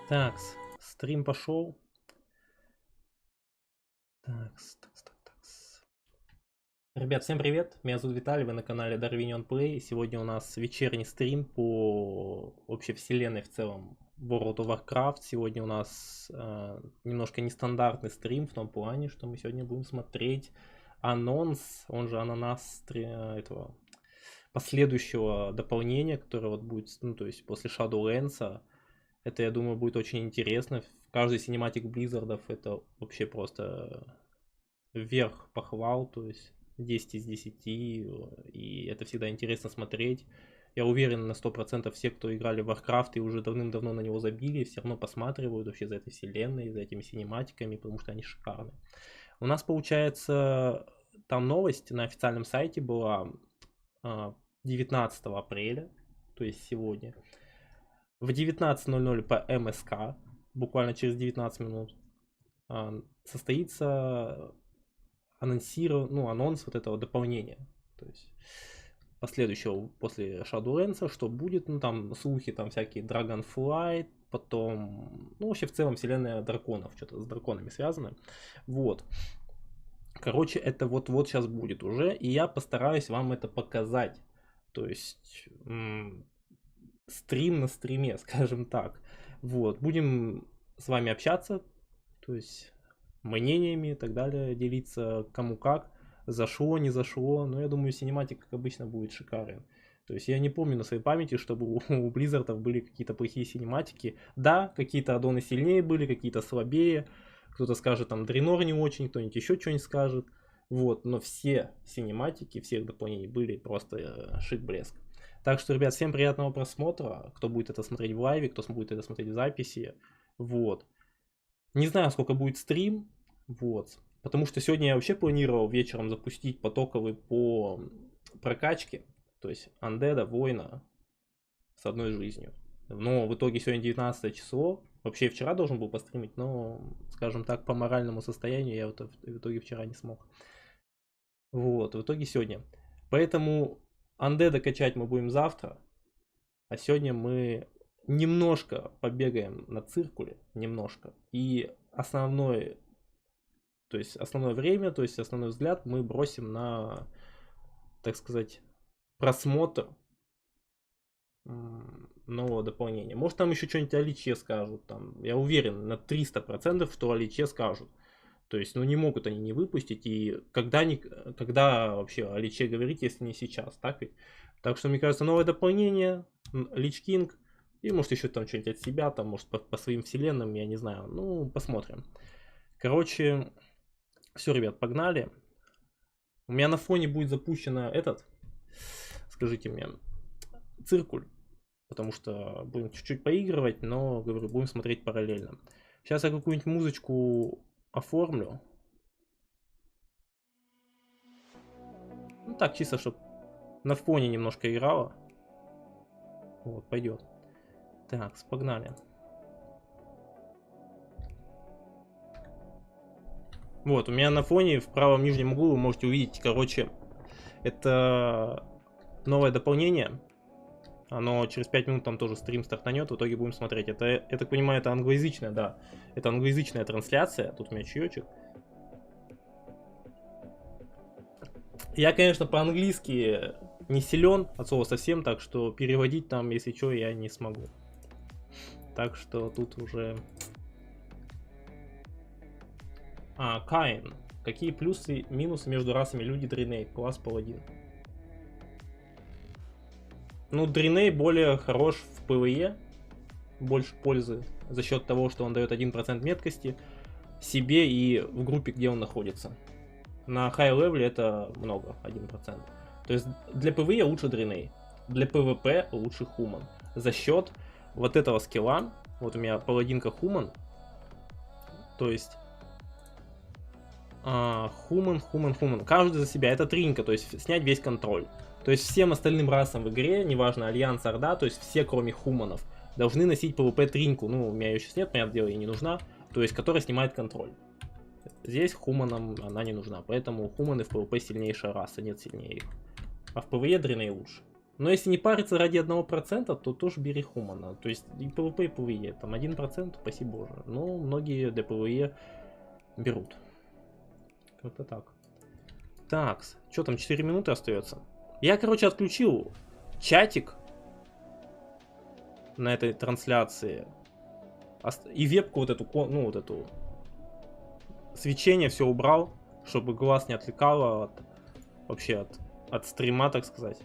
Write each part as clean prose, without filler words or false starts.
Так, стрим пошел. Так. Ребят, всем привет, меня зовут Виталий, вы на канале Dorwinion Play. Сегодня у нас вечерний стрим по вообще вселенной в целом World of Warcraft. Сегодня у нас немножко нестандартный стрим в том плане, что мы сегодня будем смотреть анонс, он же ананас этого последующего дополнения, которое вот будет, ну то есть после Shadowlands. Это, я думаю, будет очень интересно. Каждый синематик Близзардов это вообще просто вверх похвал, то есть 10 из 10, и это всегда интересно смотреть. Я уверен на 100% все, кто играли в Warcraft и уже давным-давно на него забили, все равно посматривают вообще за этой вселенной, за этими синематиками, потому что они шикарны. У нас получается, там новость на официальном сайте была 19 апреля, то есть сегодня. В 19:00 по МСК, буквально через 19 минут, состоится анонс вот этого дополнения. То есть последующего после Shadowlands, что будет, ну там слухи, там всякие Dragonflight, потом, ну вообще в целом вселенная драконов, что-то с драконами связано. Вот. Короче, это вот сейчас будет уже, и я постараюсь вам это показать. То есть стрим на стриме, скажем так. Вот, будем с вами общаться, то есть мнениями и так далее, делиться кому как, зашло, не зашло, но я думаю, синематик, как обычно, будет шикарен. То есть я не помню на своей памяти, чтобы у Близзардов были какие-то плохие синематики. Да, какие-то аддоны сильнее были, какие-то слабее. Кто-то скажет, там, Дренор не очень, кто-нибудь еще что-нибудь скажет. Вот, но все синематики, всех дополнений были просто шик-блеск. Так что, ребят, всем приятного просмотра, кто будет это смотреть в лайве, кто будет это смотреть в записи. Вот. Не знаю, сколько будет стрим, вот. Потому что сегодня я вообще планировал вечером запустить потоковый по прокачке. То есть андеда, воина с одной жизнью. Но в итоге сегодня 19 число. Вообще вчера должен был постримить, но, скажем так, по моральному состоянию я вот в итоге вчера не смог. Вот, в итоге сегодня. Поэтому андеда качать мы будем завтра. А сегодня мы немножко побегаем на циркуле. Немножко. И основное время, то есть основной взгляд мы бросим на, так сказать, просмотр нового дополнения. Может там еще что-нибудь о Личе скажут. Там, я уверен на 300%, что о Личе скажут. То есть, ну не могут они не выпустить. И когда вообще о Личе говорить, если не сейчас, так ведь? Так что, мне кажется, новое дополнение, Лич Кинг, и может еще там что-нибудь от себя, там может по своим вселенным, я не знаю. Ну, посмотрим. Короче, все, ребят, погнали. У меня на фоне будет запущено скажите мне, циркуль. Потому что будем чуть-чуть поигрывать, но, говорю, будем смотреть параллельно. Сейчас я какую-нибудь музычку оформлю. Ну так, чисто, чтобы на фоне немножко играла. Вот, пойдет. Так, погнали. Вот, у меня на фоне в правом нижнем углу вы можете увидеть, короче, это новое дополнение. Оно через 5 минут там тоже стрим стартанет, в итоге будем смотреть. Это, я так понимаю, это англоязычная, да. Это англоязычная трансляция. Тут у меня чаечек. Я, конечно, по-английски не силен, от слова совсем, так что переводить там, если что, я не смогу. Так что тут уже... Каин. Какие плюсы и минусы между расами люди Дриней? Класс паладин. Ну, Дриней более хорош в ПВЕ, больше пользы за счет того, что он дает 1% меткости себе и в группе, где он находится. На хай-левеле это много, 1%. То есть для ПВЕ лучше Дриней, для ПВП лучше Хуман. За счет вот этого скилла, вот у меня паладинка Хуман, то есть Хуман, каждый за себя, это тринка, то есть снять весь контроль. То есть всем остальным расам в игре, неважно, Альянс, Орда, то есть все, кроме Хуманов, должны носить PvP тринку. Ну, у меня ее сейчас нет, понятное дело, ей не нужна. То есть, которая снимает контроль. Здесь Хуманам она не нужна, поэтому Хуманы в PvP сильнейшая раса, нет сильнее их. А в PvE Дриней лучше. Но если не париться ради 1%, то тоже бери Хумана. То есть и PvP, и PvE. Там 1%, спасибо боже. Но многие для PvE берут. Как-то так. Так, что там, 4 минуты остается? Я, короче, отключил чатик на этой трансляции. И вебку вот эту, ну вот эту, свечение все убрал, чтобы глаз не отвлекало от, вообще от стрима, так сказать.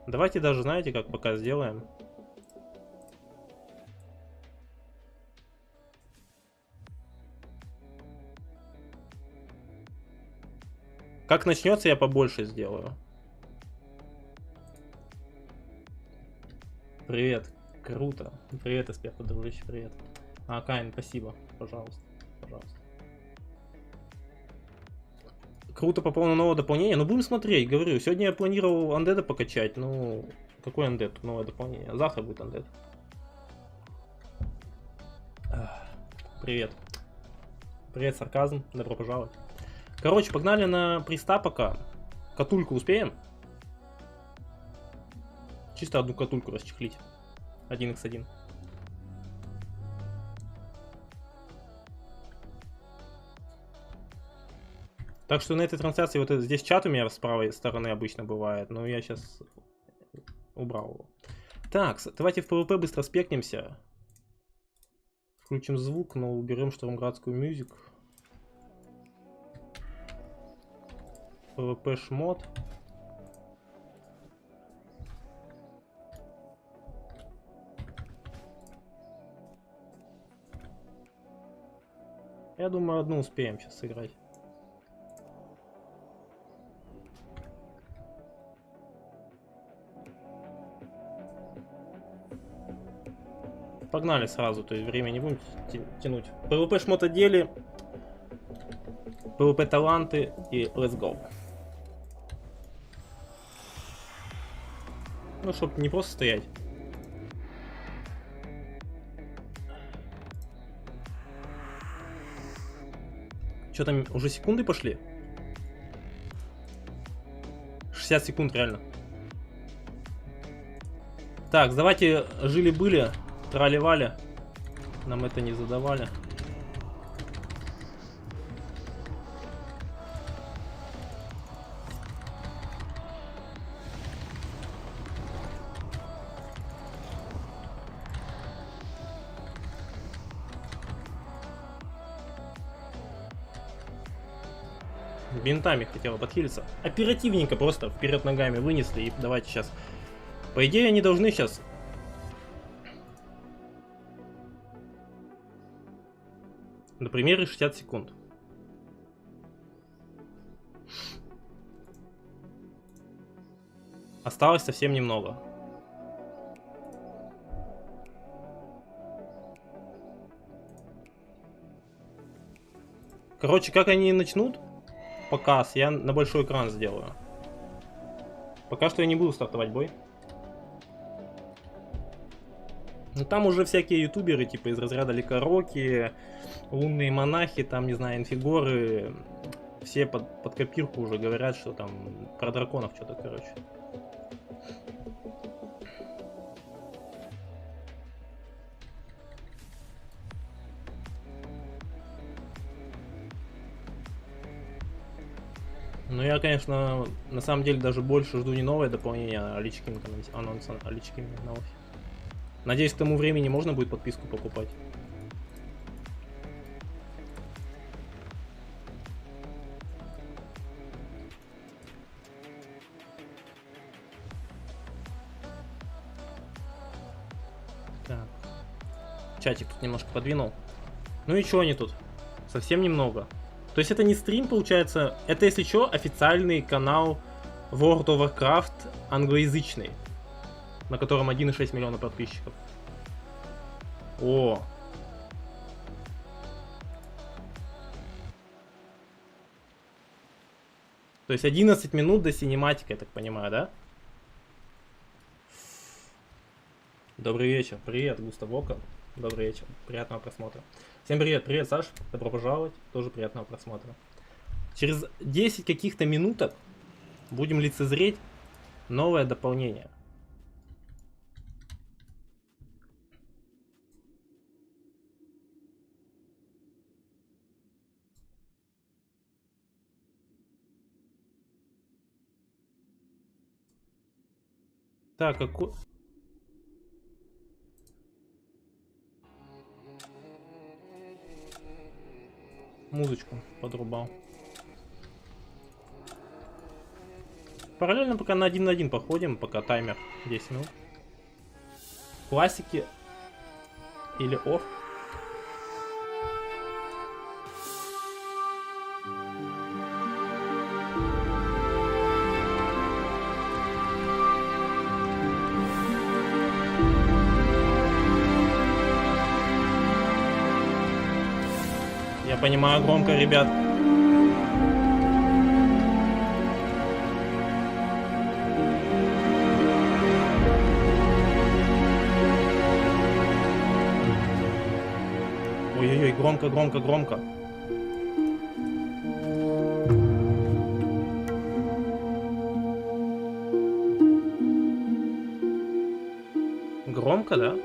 Давайте даже, знаете, как пока сделаем. Как начнется, я побольше сделаю. Привет. Круто. Привет, F.A.Q, дружище, привет. А, Кайн, спасибо. Пожалуйста. Пожалуйста. Круто пополнено новое дополнение. Ну, будем смотреть, говорю. Сегодня я планировал андеда покачать. Ну, какой андед? Новое дополнение. Завтра будет андед. Привет. Привет, сарказм. Добро пожаловать. Короче, погнали на приста пока. Катульку успеем? Чисто одну катульку расчехлить. 1х1. Так что на этой трансляции вот здесь чат у меня с правой стороны обычно бывает, но я сейчас убрал его. Так, давайте в PvP быстро спекнемся. Включим звук, но уберем штормградскую мюзик. PvP шмот. Я думаю, одну успеем сейчас сыграть. Погнали сразу, то есть время не будем тянуть. PvP шмот отдели, PvP таланты и let's go. Ну, чтобы не просто стоять. Что там, уже секунды пошли? 60 секунд реально. Так, давайте жили-были, трали-вали. Нам это не задавали. Бинтами хотела подхилиться. Оперативненько просто вперед ногами вынесли. И давайте сейчас. По идее, они должны сейчас. Например, 60 секунд. Осталось совсем немного. Короче, как они начнут показ, я на большой экран сделаю. Пока что я не буду стартовать бой. Ну там уже всякие ютуберы, типа из разряда Ликороки, лунные монахи, там, не знаю, инфигоры, все под копирку уже говорят, что там про драконов что-то, короче. Ну я, конечно, на самом деле даже больше жду не новое дополнение, а Lich анонс Lich новый. Надеюсь, к тому времени можно будет подписку покупать. Так. Чатик тут немножко подвинул. Ну и что они тут? Совсем немного. То есть это не стрим, получается, это, если что, официальный канал World of Warcraft англоязычный, на котором 1,6 миллиона подписчиков. О! То есть 11 минут до синематика, я так понимаю, да? Добрый вечер. Привет, Густав Ока. Добрый вечер. Приятного просмотра. Всем привет. Привет, Саш. Добро пожаловать. Тоже приятного просмотра. Через 10 каких-то минуток Будем лицезреть новое дополнение. Так, какой... Музычку подрубал. Параллельно пока на 1 походим, пока таймер 10 минут. Классики или офф. Я понимаю, громко, ребят. Ой-ой-ой, громко, громко, громко. Громко, да?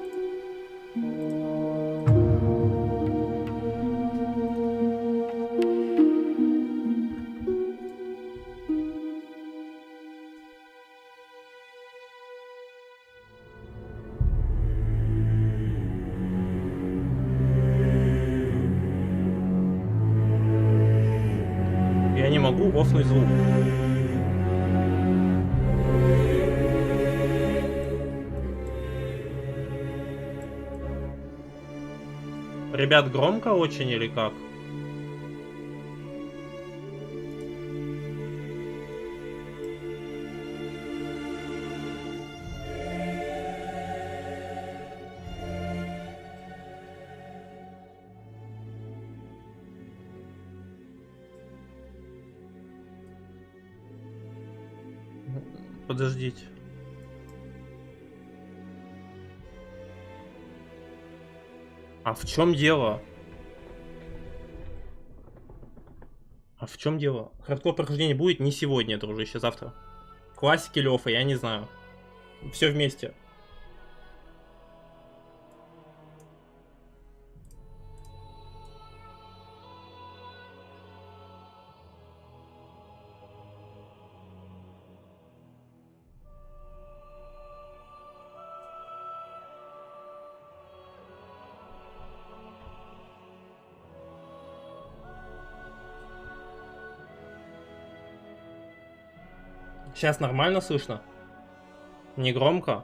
Я не могу офнуть звук. Ребят, громко очень или как? Подождите. А в чем дело? А в чем дело? Хардкор прохождение будет не сегодня, дружище, завтра. Классики Лёфа, я не знаю. Все вместе. Сейчас нормально слышно? Не громко?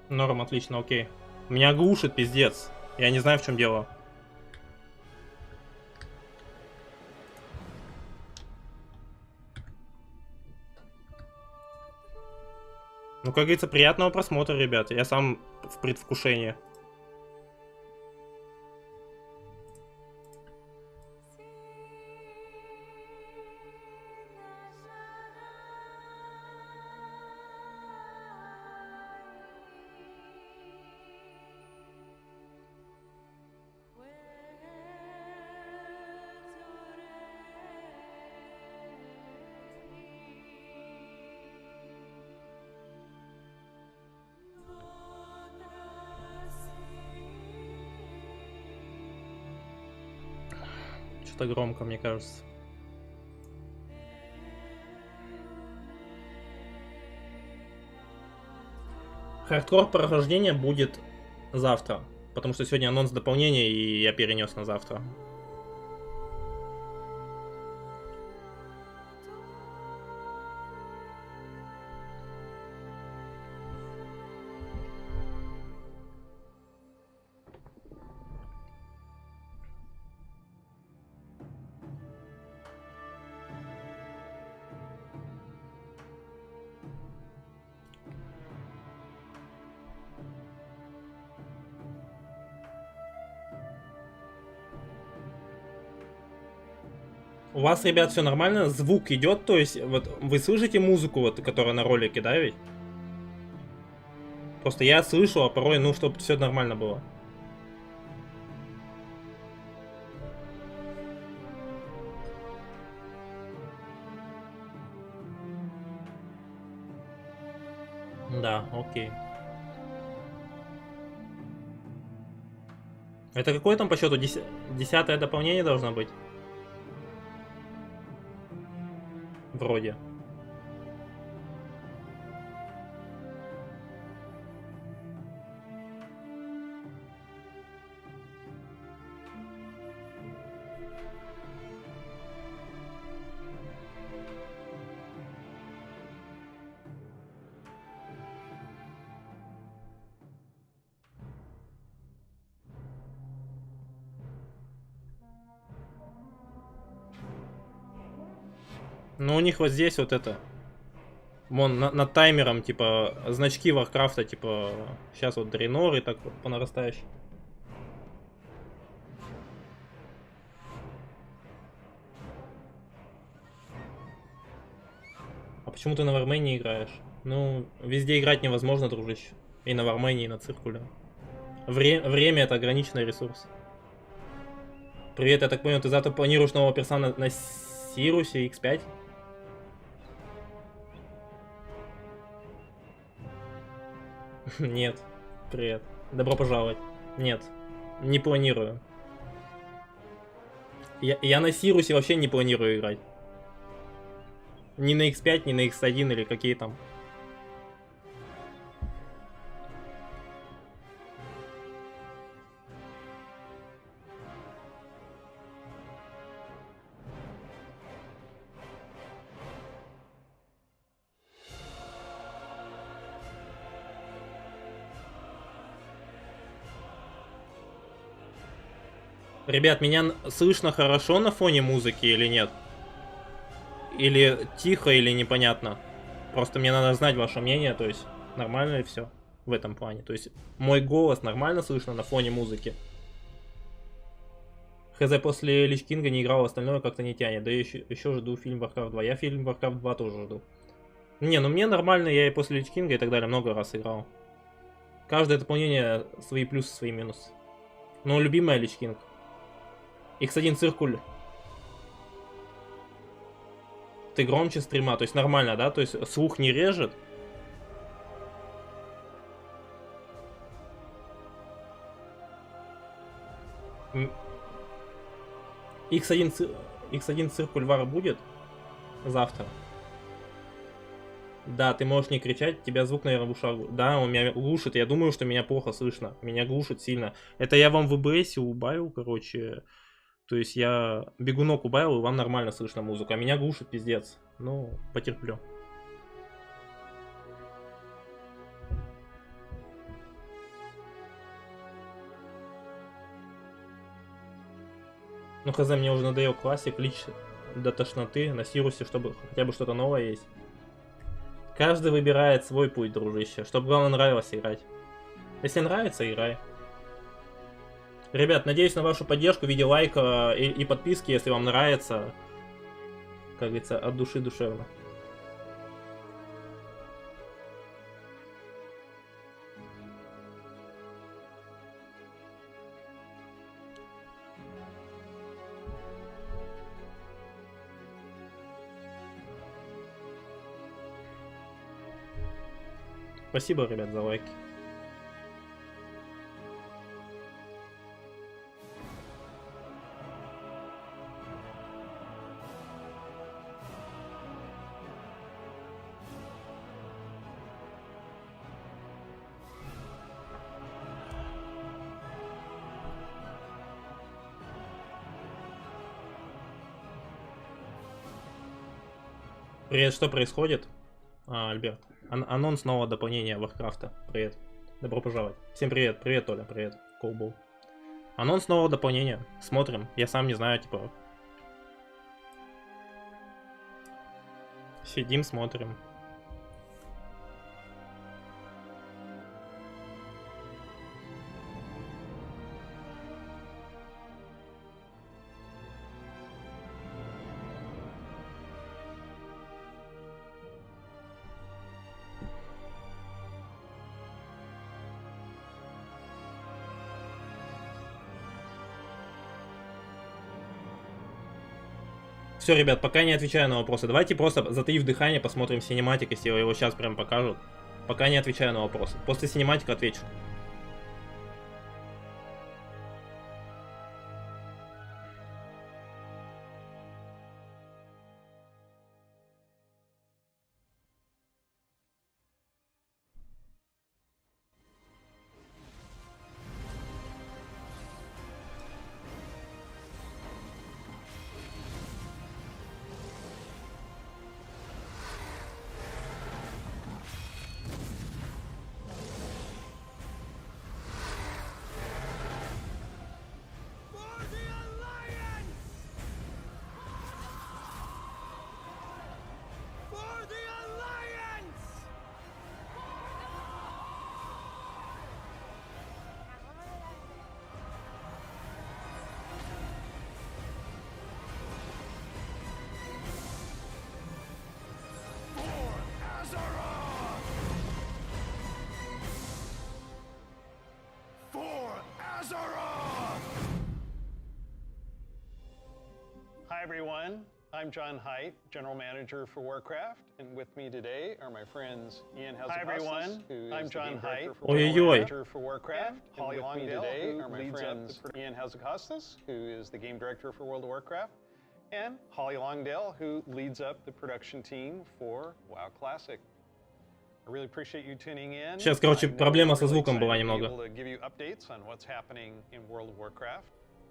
Норм, отлично, окей. Меня глушит, пиздец. Я не знаю, в чем дело. Ну, как говорится, приятного просмотра, ребят. Я сам в предвкушении. Что-то громко, мне кажется. Хардкор прохождения будет завтра. Потому что сегодня анонс дополнения, и я перенес на завтра. У вас, ребят, все нормально? Звук идет, то есть, вот вы слышите музыку, вот, которая на ролике, да, ведь? Просто я слышу, а порой, ну, чтобы все нормально было. Да, окей. Это какое там по счету? 10-е дополнение должно быть? Вроде. Ну, у них вот здесь вот это. Вон, над таймером, типа, значки Варкрафта, типа, сейчас вот Дренор и так вот по нарастающей. А почему ты на Вармении играешь? Ну, везде играть невозможно, дружище. И на Вармении, и на Циркуле. Время это ограниченный ресурс. Привет, я так понял, ты завтра планируешь нового персона на Сирусе X5? Нет. Привет. Добро пожаловать. Нет. Не планирую. Я на Сирусе вообще не планирую играть. Ни на X5, ни на X1 или какие там. Ребят, меня слышно хорошо на фоне музыки или нет? Или тихо, или непонятно? Просто мне надо знать ваше мнение, то есть нормально ли все в этом плане? То есть мой голос нормально слышно на фоне музыки? Хз, после Lich King не играл, остальное как-то не тянет. Да еще жду фильм Warcraft 2. Я фильм Warcraft 2 тоже жду. Не, ну мне нормально, я и после Lich King и так далее много раз играл. Каждое дополнение свои плюсы, свои минусы. Но любимая Lich King. X1 циркуль. Ты громче стрима, то есть нормально, да? То есть слух не режет. X1 циркуль вар будет завтра. Да, ты можешь не кричать, тебя звук, наверное, в ушах. Да, он меня глушит, я думаю, что меня плохо слышно. Меня глушит сильно. Это я вам в ВБС убавил, короче. То есть я бегунок убавил, и вам нормально слышно музыку. А меня глушит пиздец. Ну, потерплю. Ну, хз, мне уже надоел классик, Лич до тошноты на Сирусе, чтобы хотя бы что-то новое есть. Каждый выбирает свой путь, дружище, чтобы главное нравилось играть. Если нравится, играй. Ребят, надеюсь на вашу поддержку в виде лайка и подписки, если вам нравится. Как говорится, от души душевно. Спасибо, ребят, за лайки. Привет, что происходит? Альберт. Анонс нового дополнения Warcraft. Привет. Добро пожаловать. Всем привет. Привет, Толя. Привет. Колбул. Анонс нового дополнения. Смотрим. Я сам не знаю, типа. Сидим, смотрим. Все, ребят, пока не отвечаю на вопросы. Давайте просто, затаив дыхание, посмотрим синематик, если его сейчас прям покажут. Пока не отвечаю на вопросы. После синематика отвечу. Hi everyone, I'm John Haidt, General Manager for Warcraft, and with me today are my friends Ian Hausakostas. Hi everyone, I'm John Haidt, General Manager for Warcraft, and with me today are my friends Ian Hausakostas, who is the Game Director for World of Warcraft, and Holly Longdale, who leads up the production team for WoW Classic. I really appreciate you tuning in. Сейчас, короче, проблема со звуком была немного. To give you updates on what's happening in World of Warcraft.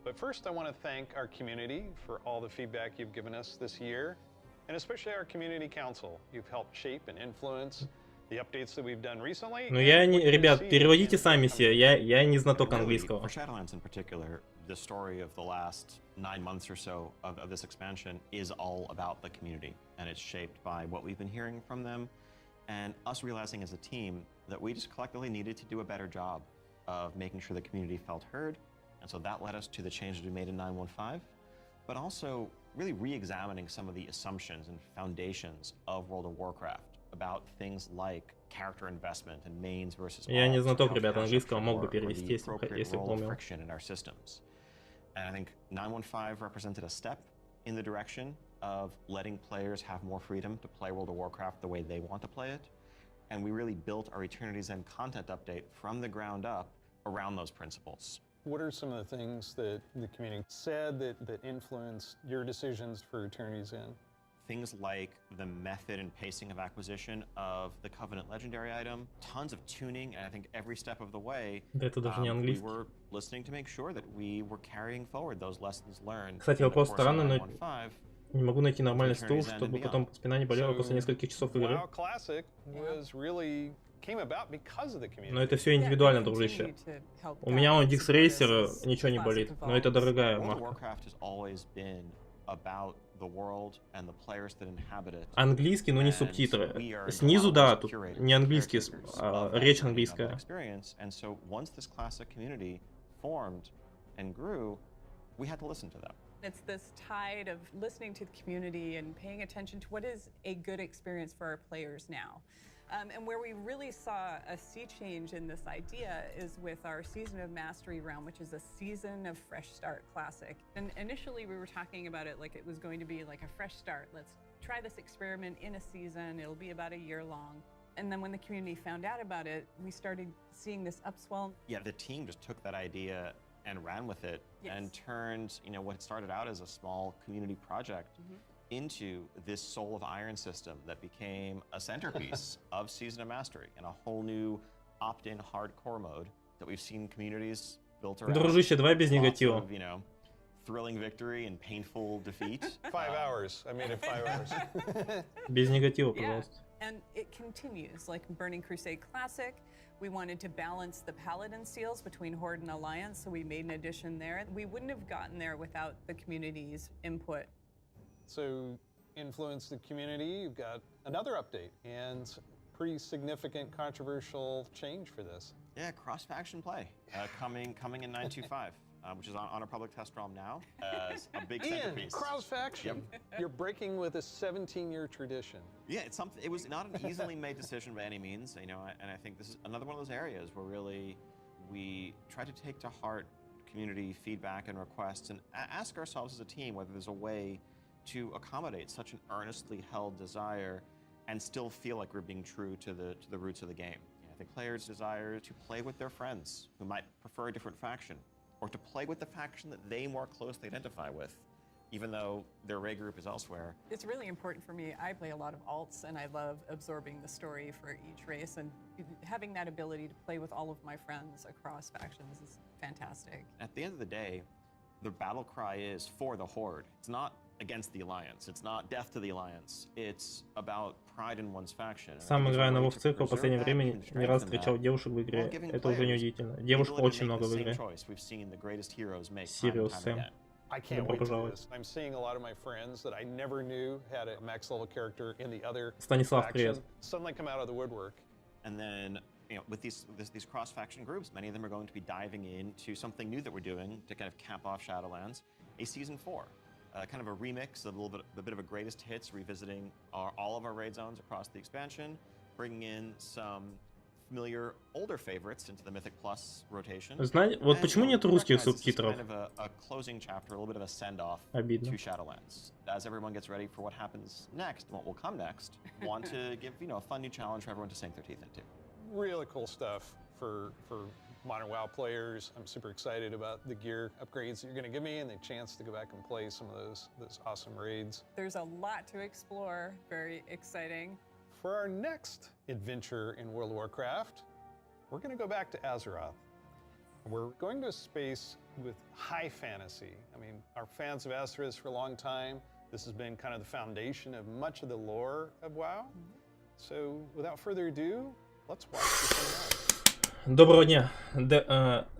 But first, I want to thank our community for all the feedback you've given us this year, and especially our community council. You've helped shape and influence the updates that we've done recently. Ну я не, ребят, переводите сами себе. Я не знаток английского. For Shadowlands in particular, the story of the last 9 months or so of this expansion is all about the community, and it's shaped by what we've been hearing from them, and us realizing as a team that we just collectively needed to do a better job of making sure the community felt heard. And so that led us to the changes we made in 9.1.5, but also really re-examining some of the assumptions and foundations of World of Warcraft about things like character investment and mains versus Я не знаток, ребят, английского, мог бы перевести, если бы умел. Friction in our systems. And I think 9.1.5 represented a step in the direction of letting players have more freedom to play World of Warcraft the way they want to play it. And we really built our Eternity's End content update from the ground up around those principles. What are some of the things that the community said that influenced your decisions for Eternity's End? Things like the method and pacing of acquisition of the Covenant Legendary item, tons of tuning, and I think every step of the way, we were listening to make sure that we were carrying forward those lessons learned. Кстати, вопрос странный, но не могу найти нормальный стул, чтобы потом спина не болела после нескольких часов игры. Но это все индивидуально, дружище. У меня он Dix Racer, ничего не болит, но это дорогая марка. Английский, но не субтитры. Снизу, да, тут не английский, а речь английская. It's this tide of listening to the community and paying attention to what is a good experience for our players now. And where we really saw a sea change in this idea is with our Season of Mastery realm, which is a Season of Fresh Start Classic. And initially we were talking about it like it was going to be like a fresh start. Let's try this experiment in a season. It'll be about a year long. And then when the community found out about it, we started seeing this upswell. Yeah, the team just took that idea and ran with it and turned, you know, what started out as a small community project into this Soul of Iron system that became a centerpiece of Season of Mastery and a whole new opt-in hardcore mode that we've seen communities built around. Дружище, давай без негатива. You know, thrilling victory and painful defeat. 5 hours. I made it 5 hours. Без негатива, пожалуйста. And it continues, like Burning Crusade Classic. We wanted to balance the Paladin seals between Horde and Alliance, so we made an addition there. We wouldn't have gotten there without the community's input. So, influence the community, you've got another update and pretty significant controversial change for this. Yeah, cross-faction play coming in 9.2.5. Which is on our public test realm now as a big centerpiece. Cross-faction. Yep. You're breaking with a 17-year tradition. Yeah, it's something. It was not an easily made decision by any means, you know. And I think this is another one of those areas where really we try to take to heart community feedback and requests and ask ourselves as a team whether there's a way to accommodate such an earnestly held desire and still feel like we're being true to the roots of the game. I think players desire to play with their friends who might prefer a different faction, or to play with the faction that they more closely identify with, even though their raid group is elsewhere. It's really important for me. I play a lot of alts, and I love absorbing the story for each race, and having that ability to play with all of my friends across factions is fantastic. At the end of the day, the battle cry is for the Horde. It's not against the Alliance. It's not death to the Alliance. It's about pride in one's faction. Сам играю на WoW цикл в последнее время, не раз встречал девушек в игре. Это уже неудивительно. Девушек очень много в игре. Сириус Сэм. I can't wait to do this. I'm seeing a lot of my friends that I never knew had a max level character in the other Станислав, привет. Suddenly come out of the woodwork. And then, you know, with these cross-faction groups, many of them are going to be diving into something new that we're doing to kind of cap off Shadowlands, a Season 4. Kind of a remix, a bit of a greatest hits, revisiting all of our raid zones across the expansion, bringing in some familiar older favorites into the Mythic Plus rotation. Знаете, вот почему нет русских субтитров? Kind of a closing chapter, a little bit of a send-off Обидно. to Shadowlands. As everyone gets ready for what happens next, what will come next, want to give, you know, a fun new challenge for everyone to sink their teeth into. Really cool stuff for modern WoW players. I'm super excited about the gear upgrades that you're going to give me and the chance to go back and play some of those awesome raids. There's a lot to explore. Very exciting. For our next adventure in World of Warcraft, we're going to go back to Azeroth. We're going to a space with high fantasy. I mean, our fans have asked for this for a long time. This has been kind of the foundation of much of the lore of WoW. So without further ado, let's watch this one out. Доброго дня,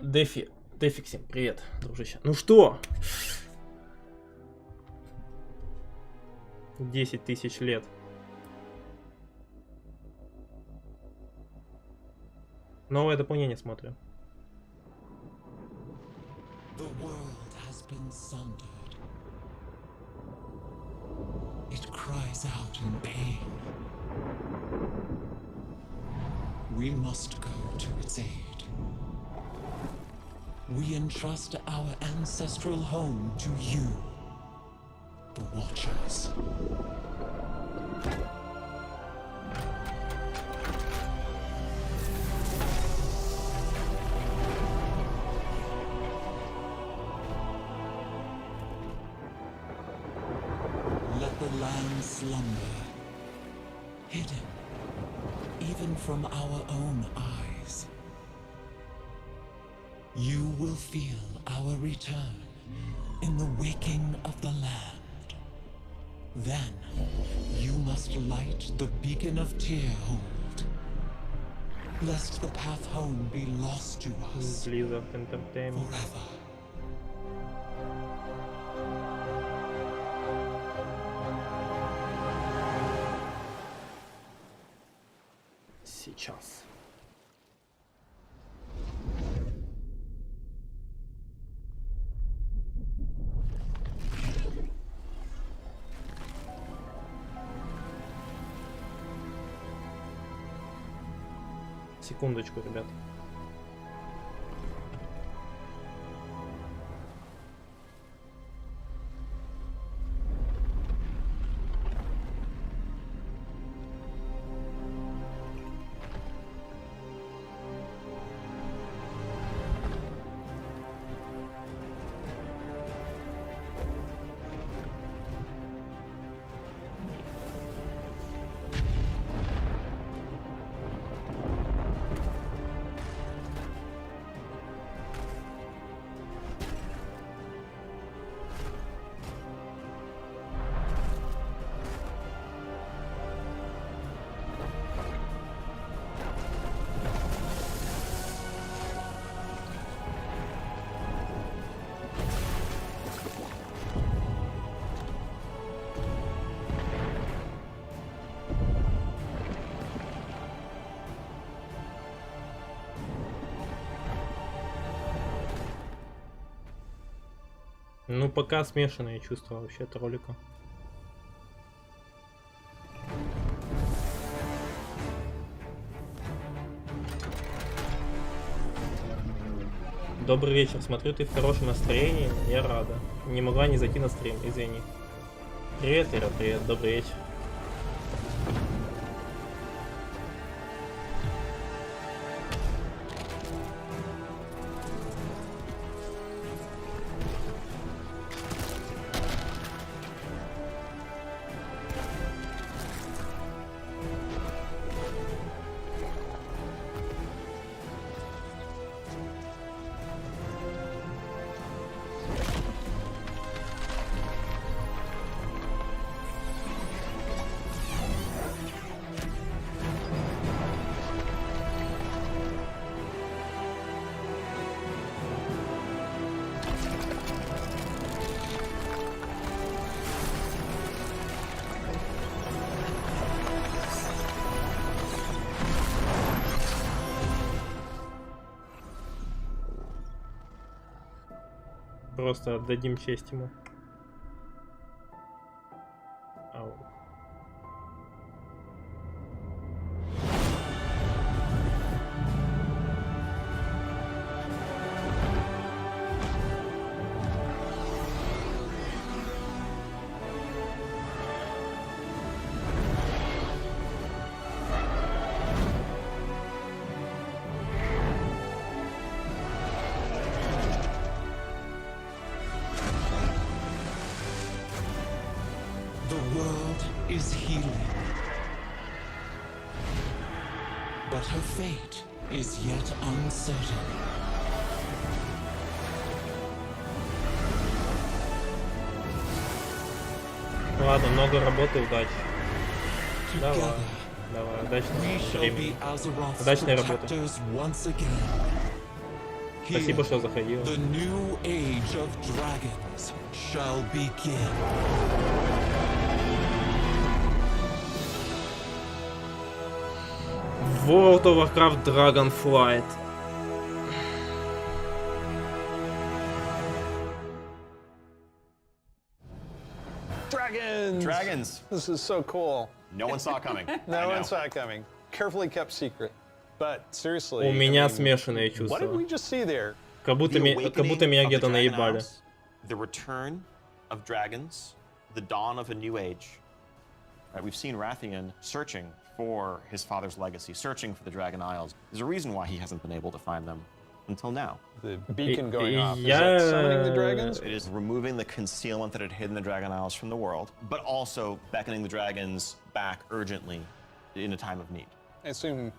Дефиксим, привет, дружище. Ну что? 10 тысяч лет. Новое дополнение смотрим. The world has been sundered. It cries out in pain. We must go to its aid. We entrust our ancestral home to you, the Watchers. Let the land slumber, hidden even from our own eyes. You will feel our return in the waking of the land. Then you must light the beacon of Tearhold, lest the path home be lost to us Blizzard Entertainment. forever. Сейчас. Секундочку, ребят. Ну, пока смешанные чувства вообще от ролика. Добрый вечер, смотрю, ты в хорошем настроении, я рада. Не могла не зайти на стрим, извини. Привет, Ира, привет, добрый вечер. Просто отдадим честь ему. Ау. The world is healing, but her fate is yet uncertain. Ладно, много работы, удачи. Давай, Together, давай, we удачного shall стрима. be Azeroth's Удачной работы. protectors once again. Спасибо, Here, что заходил. the new age of dragons shall begin. World of Warcraft Dragonflight. Dragons! Dragons. This is so cool. No one saw it coming. I No know. one saw it coming. Carefully kept secret. But seriously, У меня I mean, смешанные what did чувства. we just see there? Как будто The меня awakening где-то of the Dragon наебали. Isles, the return of dragons, the dawn of a new age. Right, we've seen Rathian searching for his father's legacy, searching for the Dragon Isles. There's a reason why he hasn't been able to find them until now. The beacon going off. Is Yeah. that summoning the dragons? It is removing the concealment that had hidden the Dragon Isles from the world, but also beckoning the dragons back urgently in a time of need. I assume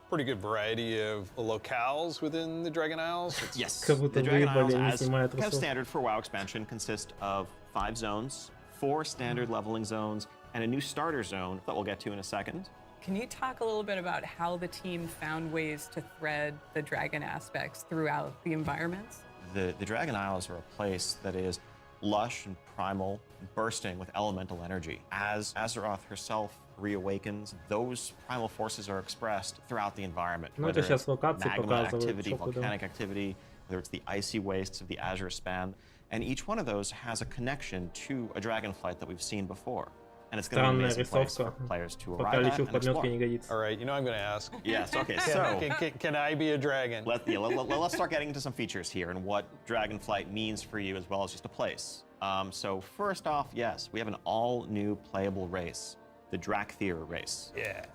pretty good variety of locales within the Dragon Isles. It's Yes, Как будто the Dragon выебали, Isles, не as снимая kind of трусов. standard for WoW expansion, consist of 5 zones, 4 standard leveling zones, and a new starter zone that we'll get to in a second. Can you talk a little bit about how the team found ways to thread the dragon aspects throughout the environments? The Dragon Isles are a place that is lush and primal, bursting with elemental energy. As Azeroth herself reawakens, those primal forces are expressed throughout the environment. Ну, это Whether сейчас it's локации magma показывают, activity, что куда. volcanic activity, whether it's the icy wastes of the Azure Span, and each one of those has a connection to a Dragonflight that we've seen before. And it's going to be an Странная amazing place for рисовка. players to Пока arrive at лечу в and подметке explore. не годится. all right. You know I'm going to ask. Yes, okay, so Can I be a dragon? let's start getting into some features here and what Dragonflight means for you as well as just a place. So first off, yes, we have an all-new playable race, the Drakthir race. Yeah.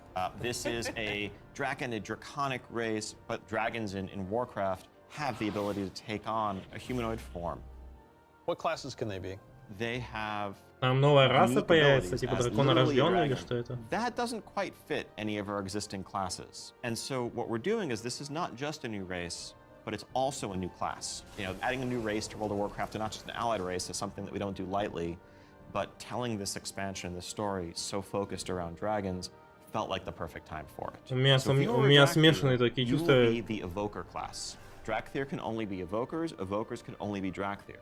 This is a Draconid draconic race, but dragons in Warcraft have the ability to take on a humanoid form. What classes can they be? They have Там новая раса unique появится, abilities типа as драконорожденный literally a или dragon. что это? That doesn't quite fit any of our existing classes. And so what we're doing is this is not just a new race, but it's also a new class. You know, adding a new race to World of Warcraft and not just an allied race is something that we don't do lightly, but telling this expansion, this story so focused around dragons felt like the perfect time for it. У меня So if you у are меня Drakthir, смешанные такие you will чувства. be the evoker class. Drakthir can only be evokers, evokers can only be Drakthir.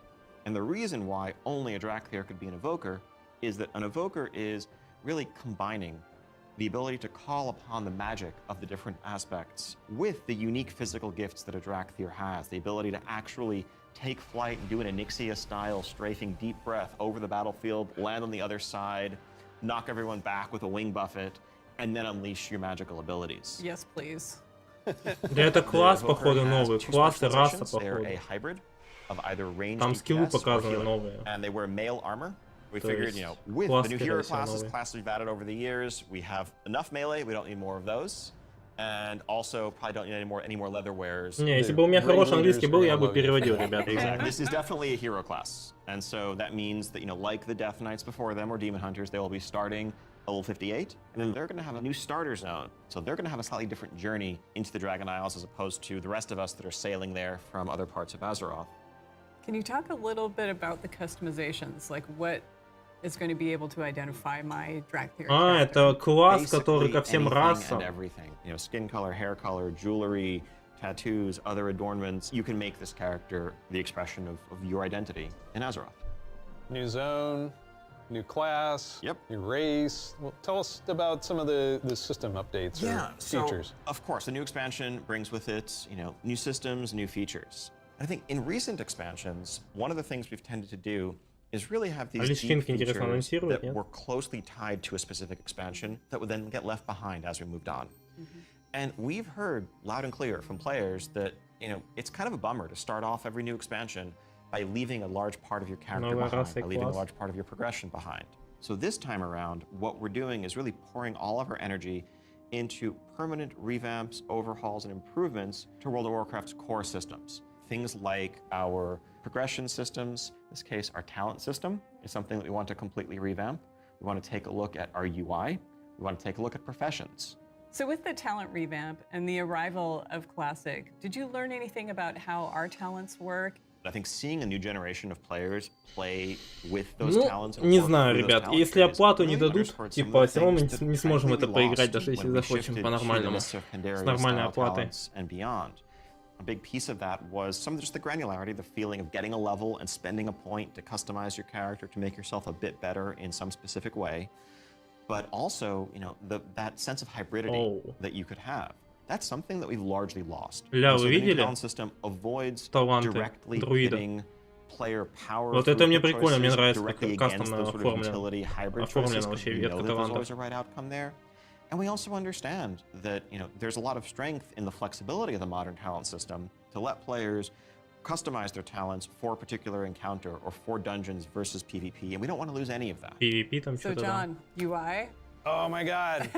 And the reason why only a Drakthir could be an evoker is that an evoker is really combining the ability to call upon the magic of the different aspects with the unique physical gifts that a Drakthir has, the ability to actually take flight and do an Onyxia-style strafing deep breath over the battlefield, land on the other side, knock everyone back with a wing buffet, and then unleash your magical abilities. Yes, please. Да это класс, The походу, evoker has новый. two Класс и раса, specializations. They're походу. a hybrid of either ranged Там скиллы DPS or показаны healing, новые. and they wear mail armor We figured, you know, with the new hero classes we've added over the years, we have enough melee, we don't need more of those. And also probably don't need any more leather wearers. Не, если бы у меня хороший английский был, я бы переводил, ребята. Exactly. This is definitely a hero class. And so that means that, you know, like the Death Knights before them or Demon Hunters, they will be starting level 58. And then they're going to have a new starter zone. So they're going to have a slightly different journey into the Dragon Isles as opposed to the rest of us that are sailing there from other parts of Azeroth. Can you talk a little bit about the customizations? Like what is going to be able to identify my drag theory character? Это класс, который ко всем расам. Everything. You know, skin color, hair color, jewelry, tattoos, other adornments. You can make this character the expression of your identity in Azeroth. New zone, new class, yep. new race. Well, tell us about some of the system updates or features. So, of course, the new expansion brings with it, you know, new systems, new features. I think in recent expansions, one of the things we've tended to do is really have these deep features that were closely tied to a specific expansion that would then get left behind as we moved on. And we've heard loud and clear from players that, you know, it's kind of a bummer to start off every new expansion by leaving a large part of your character behind, by leaving a large part of your progression behind. So this time around, what we're doing is really pouring all of our energy into permanent revamps, overhauls, and improvements to World of Warcraft's core systems. Things like our progression systems, in this case, our talent system is something that we want to completely revamp. We want to take a look at our UI. We want to take a look at professions. So with the talent revamp and the arrival of Classic, did you learn anything about how our talents work? I think seeing a new generation of players play with those talents. Не знаю, ребят, если оплату не дадут, типа, все равно мы не сможем это поиграть, даже если захочем по-нормальному, с нормальной оплатой. A big piece of that was some of just the granularity, the feeling of getting a level and spending a point to customize your character to make yourself a bit better in some specific way. But also, you know, that sense of hybridity that you could have. That's something that we've largely lost. Ля, вы видели таланты друида? Вот это мне прикольно, мне нравится, как кастомно оформлена вообще ветка талантов. And we also understand that, you know, there's a lot of strength in the flexibility of the modern talent system to let players customize their talents for a particular encounter or for dungeons versus PvP, and we don't want to lose any of that. PvP там so John, UI? Oh my God.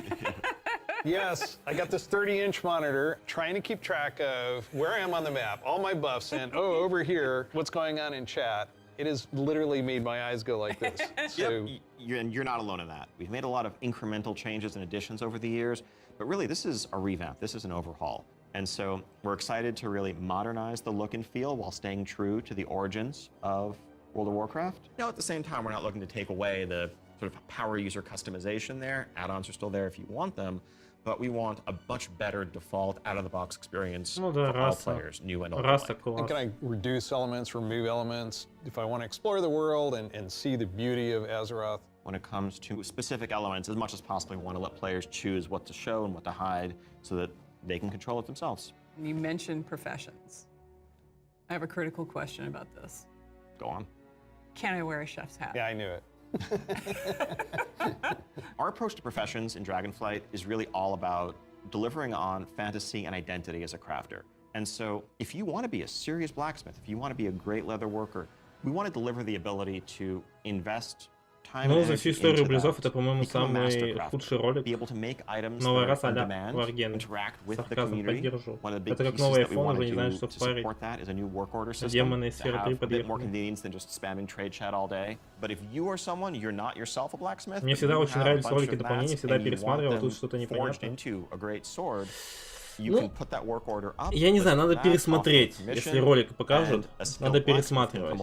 Yes, I got this 30-inch monitor trying to keep track of where I am on the map, all my buffs, and over here, what's going on in chat. It has literally made my eyes go like this. So you're not alone in that. We've made a lot of incremental changes and additions over the years, but really this is a revamp, this is an overhaul. And so we're excited to really modernize the look and feel while staying true to the origins of World of Warcraft. Now at the same time, we're not looking to take away the sort of power user customization there. Add-ons are still there if you want them, but we want a much better default out-of-the-box experience for all players, new and old. And can I reduce elements, remove elements, if I want to explore the world and see the beauty of Azeroth? When it comes to specific elements, as much as possible, we want to let players choose what to show and what to hide so that they can control it themselves. You mentioned professions. I have a critical question about this. Go on. Can I wear a chef's hat? Yeah, I knew it. Our approach to professions in Dragonflight is really all about delivering on fantasy and identity as a crafter. And so if you want to be a serious blacksmith, if you want to be a great leather worker, we want to deliver the ability to invest time Ну, and за energy всю историю into Близов that, это, по-моему, become a master самый crafter, худший ролик. be able to make items Новая that раса are in а-ля demand, Варген. interact with the Сарказм community. поддержу. One of the big Это как pieces новый that we iPhone, want уже to не знаешь, do что to впарить. support that is a new work order system Демоны из to сферы 3 have a bit more подъехали. convenience than just spamming trade chat all day. But if you are someone, you're not yourself a blacksmith, Мне всегда очень нравились ролики дополнения, всегда пересматривал, тут что-то непонятно. Я не знаю, надо пересмотреть, если ролик покажут, надо пересматривать.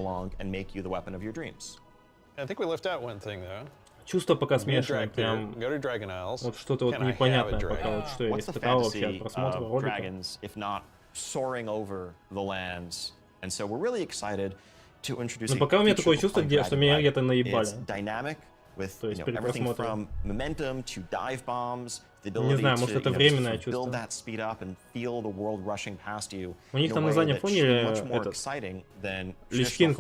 I think we left out one thing though. Чувство пока смешанное, прям вот что-то вот непонятное пока, вот что я испытал вообще от просмотра ролика. Но пока у меня такое чувство, что меня где-то наебали. То есть при просмотре. Не знаю, может это временное чувство. У них там на заднем фоне этот Lich King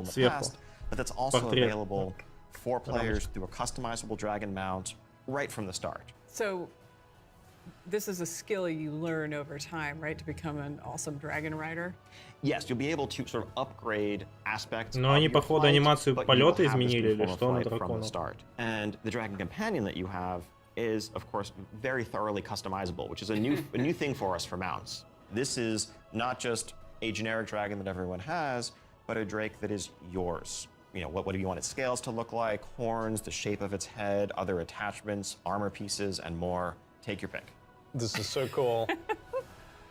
сверху. But that's also available for players through a customizable dragon mount right from the start. So this is a skill you learn over time, right, to become an awesome dragon rider? Yes, you'll be able to sort of upgrade aspects Но они, походу, анимацию полета изменили или что на дракона? And the dragon companion that you have is, of course, very thoroughly customizable, which is a new thing for us for mounts. This is not just a generic dragon that everyone has, but a drake that is yours. You know, what do you want its scales to look like, horns, the shape of its head, other attachments, armor pieces, and more. Take your pick. This is so cool.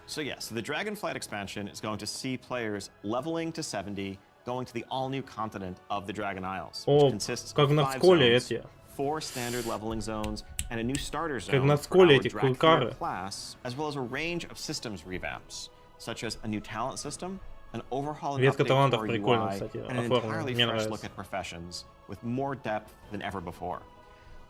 So yes, the Dragonflight expansion is going to see players leveling to 70, going to the all-new continent of the Dragon Isles, which consists of 5 zones, 4 standard leveling zones, and a new starter zone for our Dragonflight class, as well as a range of systems revamps, such as a new talent system, an overhaul and update to our UI, and an entirely fresh look at professions, with more depth than ever before.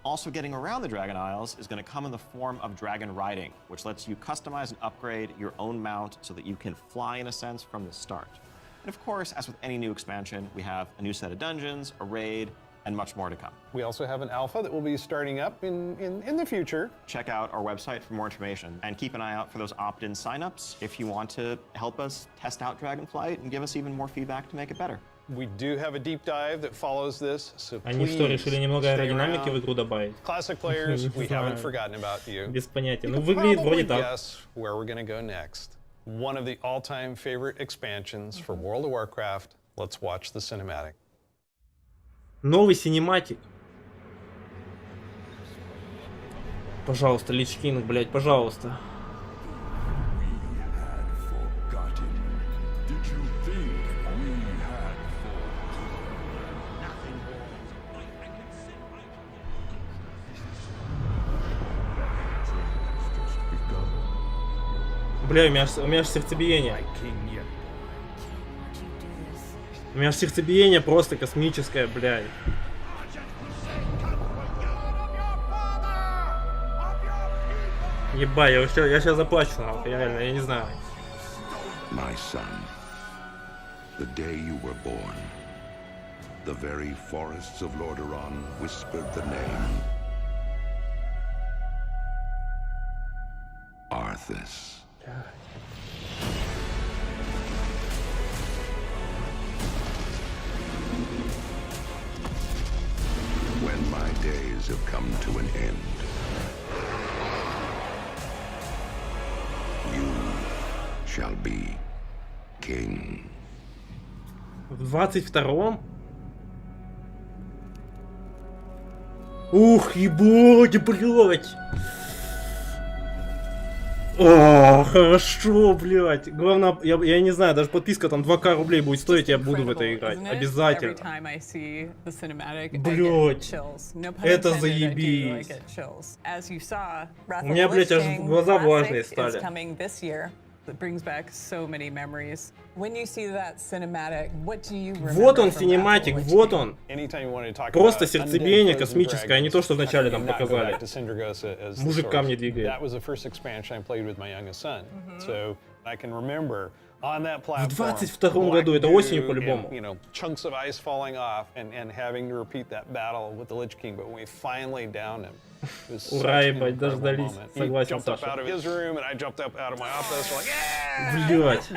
Also getting around the Dragon Isles is going to come in the form of dragon riding, which lets you customize and upgrade your own mount so that you can fly in a sense from the start. And of course, as with any new expansion, we have a new set of dungeons, a raid, and much more to come. We also have an alpha that will be starting up in the future. Check out our website for more information, and keep an eye out for those opt-in signups if you want to help us test out Dragonflight and give us even more feedback to make it better. We do have a deep dive that follows this, so Они что, решили немного аэродинамики в игру добавить? Classic players, we haven't forgotten about you. Без понятия. Ну, выглядит вроде так. Guess where we're gonna go next. One of the all-time favorite expansions for World of Warcraft. Let's watch the cinematic. Новый синематик. Пожалуйста, Lich King, блядь, пожалуйста. Бля, у меня аж сердцебиение. У меня аж сердцебиение просто космическое, блядь. Ебать, я сейчас заплачу, нахуй, реально, я не знаю. My son, the day you were born, the very forests of Lordaeron whispered the name Arthas. When my days have come to an end, you shall be king. В 22-м? Ух, ебать, блядь! О, хорошо, блядь. Главное, я не знаю, даже подписка там 2К рублей будет стоить, я буду в это играть. Обязательно. Блядь, это заебись. У меня, блядь, аж глаза влажные стали. That brings back so many memories. When you see that cinematic, what do you remember? Вот он, синематик, вот он. Просто сердцебиение космическое, а не то, что вначале нам показали. Мужик камни двигает. That was the first expansion I played with my youngest son. So I can remember on that platform. В 22-м году, это осенью по-любому. You know, chunks of ice falling off and having to repeat that battle with the Lich King, but when we finally downed him. Ура, ебать, дождались. Согласен, Саша. Блять.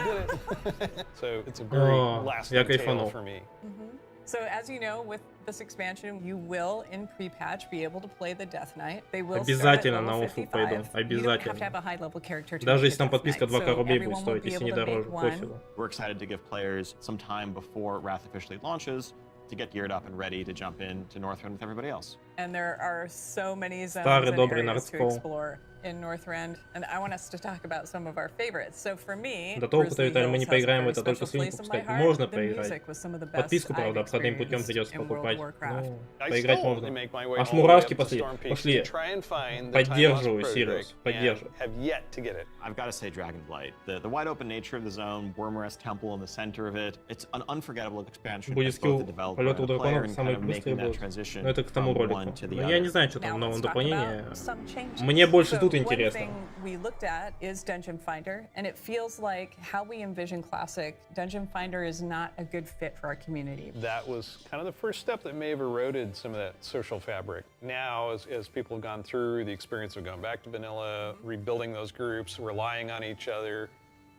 Я кайфанул. So as you know, with this expansion, you will in pre-patch be able to play the Death Knight. They will обязательно на оффу пойду, обязательно. Даже если там подписка 2К рублей будет стоить, если не дороже, пофигу. We're excited to give players some time before Wrath officially launches to get geared up and ready to jump into Northrend with everybody else. And there are so many zones and areas to explore in Northrend, and I want us to talk about some of our favorites. So for me, до того, Виталий, мы не поиграем в это, только ссылку пускать. Можно поиграть. Подписку, правда, обходным путем придется покупать. Ну, поиграть можно. Аж мурашки пошли. Поддерживаю, Сириус, поддерживаю. I've got to say Dragonflight. The wide open nature of the zone, Wormrest Temple in the center of it, it's an unforgettable expansion. Будет скилл полета у драконов, самый быстрый будет. Но это к тому ролику. Но я не знаю, что там в новом дополнении. Мне больше тут тут интересно. One thing we looked at is Dungeon Finder, and it feels like how we envision Classic, Dungeon Finder is not a good fit for our community. That was kind of the first step that may have eroded some of that social fabric. Now, as people have gone through the experience of going back to vanilla, rebuilding those groups, relying on each other,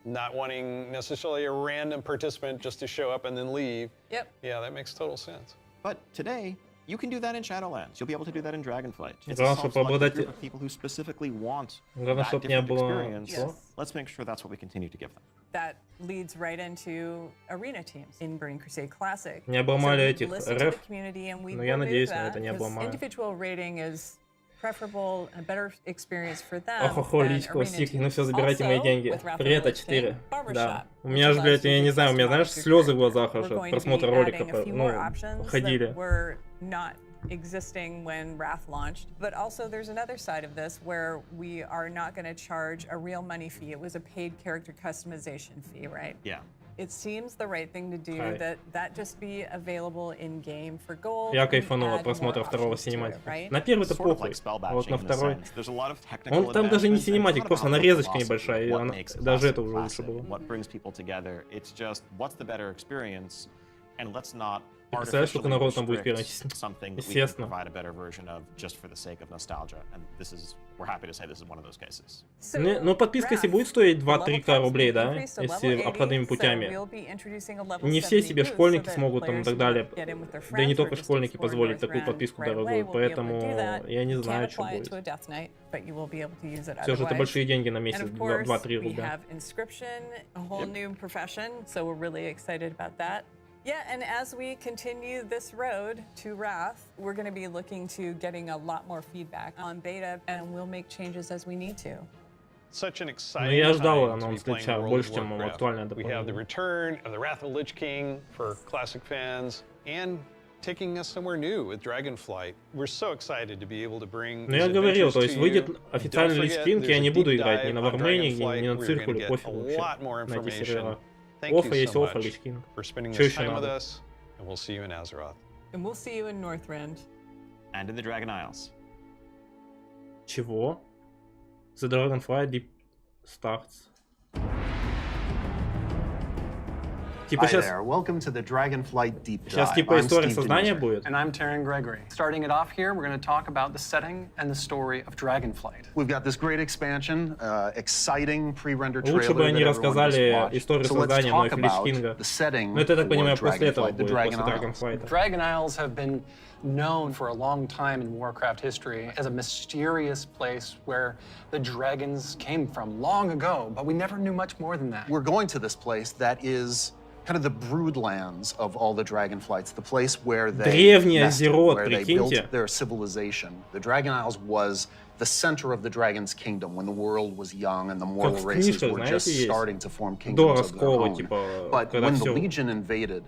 not wanting necessarily a random participant just to show up and then leave. Yep. Yeah, that makes total sense. But today, you can do that in Shadowlands. You'll be able to do that in Dragonflight. It's Главное, a чтобы self-selected обладать... group of people who specifically want Главное, that чтобы не different было... experience. Yes. Let's make sure that's what we continue to give them. That leads right into arena teams in Burning Crusade Classic. Не обломали So we этих listen to the РФ, community and we но я remove надеюсь, на that это не because обломают. individual rating is preferable and a better experience for them. Охо-хо, than Личко, arena Стик, ну teams. все, забирайте мои Also, деньги. with Wrath of Привет, the Lich King, А4. Да. Barbershop, У меня же, which блядь, allows я you не to знаю, у меня, знаешь, customize your слезы в character. глазах We're аж от going to просмотра be роликов, adding a few ну, more options ходили. that were not existing when Wrath launched. But also there's another side of this where we are not going to charge a real money fee. It was a paid character customization fee, right? Yeah. It seems the right thing to do Right. that just be available in game for gold. Я and кайфанул add от просмотра more второго options to it, синематика. right? На первый-то Sort of похуй, like spell а вот batching на in the второй... sense. There's a lot of technical Он там даже не advancements, and it's синематик, not просто about the нарезочка philosophy, небольшая, и what она... makes даже classic это уже лучше classic, было. what brings people together. It's just, what's the better experience, and let's not Ты представляешь, сколько artificially народу там будет restrict периодически? something that we can Естественно. provide a better version of just for the sake of nostalgia. And this is, we're happy to say this is one of those cases. So, Ну, подписка если Wrath, будет стоить the level 2-3к рублей, cap's да, increased to если level 80, обходными so путями. we'll be introducing a level Не все 70 себе boost, школьники so that смогут там и players так who далее. get in with their Да и не friends or только just школьники explore позволят такую Northrend подписку right away дорогую, will be able to поэтому do that. я не You знаю, can't что apply it будет. to a Death Knight, but you will be able to use it Все же это otherwise. большие деньги на And месяц, of course, 2-3 we рубля. have Inscription, a whole new profession, so we're really excited about that. Yeah, and as we continue this road to Wrath, we're going to be looking to getting a lot more feedback on beta, and we'll make changes as we need to. Such an Ну, exciting я ждал time to be Анонс playing Лича World больше, of чем Warcraft. актуальное We have the дополнение. return of the Wrath of the Lich King for classic fans, and taking us somewhere new with Dragonflight. We're so excited to be able to bring Ну, я these говорил, adventures то to есть you. выйдет Don't официальный Лич forget, Кинг, я there's a не буду deep играть ни dive на on Вармене, Dragonflight. ни на We're gonna Циркуле, get пофиг a вообще lot more на эти information. сервера. Thank Оффа you есть so оффа, much Лич Кинг. for spending Чё this еще time with надо? us, and we'll see you in Azeroth. And we'll see you in Northrend. And in the Dragon Isles. Чего? The Dragonflight Deep Starts. Типа Hi сейчас... there. Welcome to the Dragonflight Deep Сейчас Dive. типа I'm история Steve создания Demeter. будет. And I'm Taryn Gregory. Starting it off here, we're going to talk about the setting and the story of Dragonflight. We've got this great expansion, exciting pre-render trailer Лучше бы that они everyone just рассказали watched. историю So let's создания talk вновь Лич about Кинга. the setting Но это, я так for понимаю, после этого Dragonflight, the будет, после Dragon Isles. Dragonflight. Dragon Isles have been known for a long time in Warcraft history as a mysterious place where the dragons came from long ago, but we never knew much more than that. We're going to this place that is kind of the broodlands of all the Dragonflights, the place where they Древний nested, Азерот, where they прикиньте. built their civilization. The Dragon Isles was the center of the Dragon's kingdom when the world was young and the mortal в races книжках, were знаете, just есть. starting to form До kingdoms of their раскола, own. типа, But когда when the всё... Legion invaded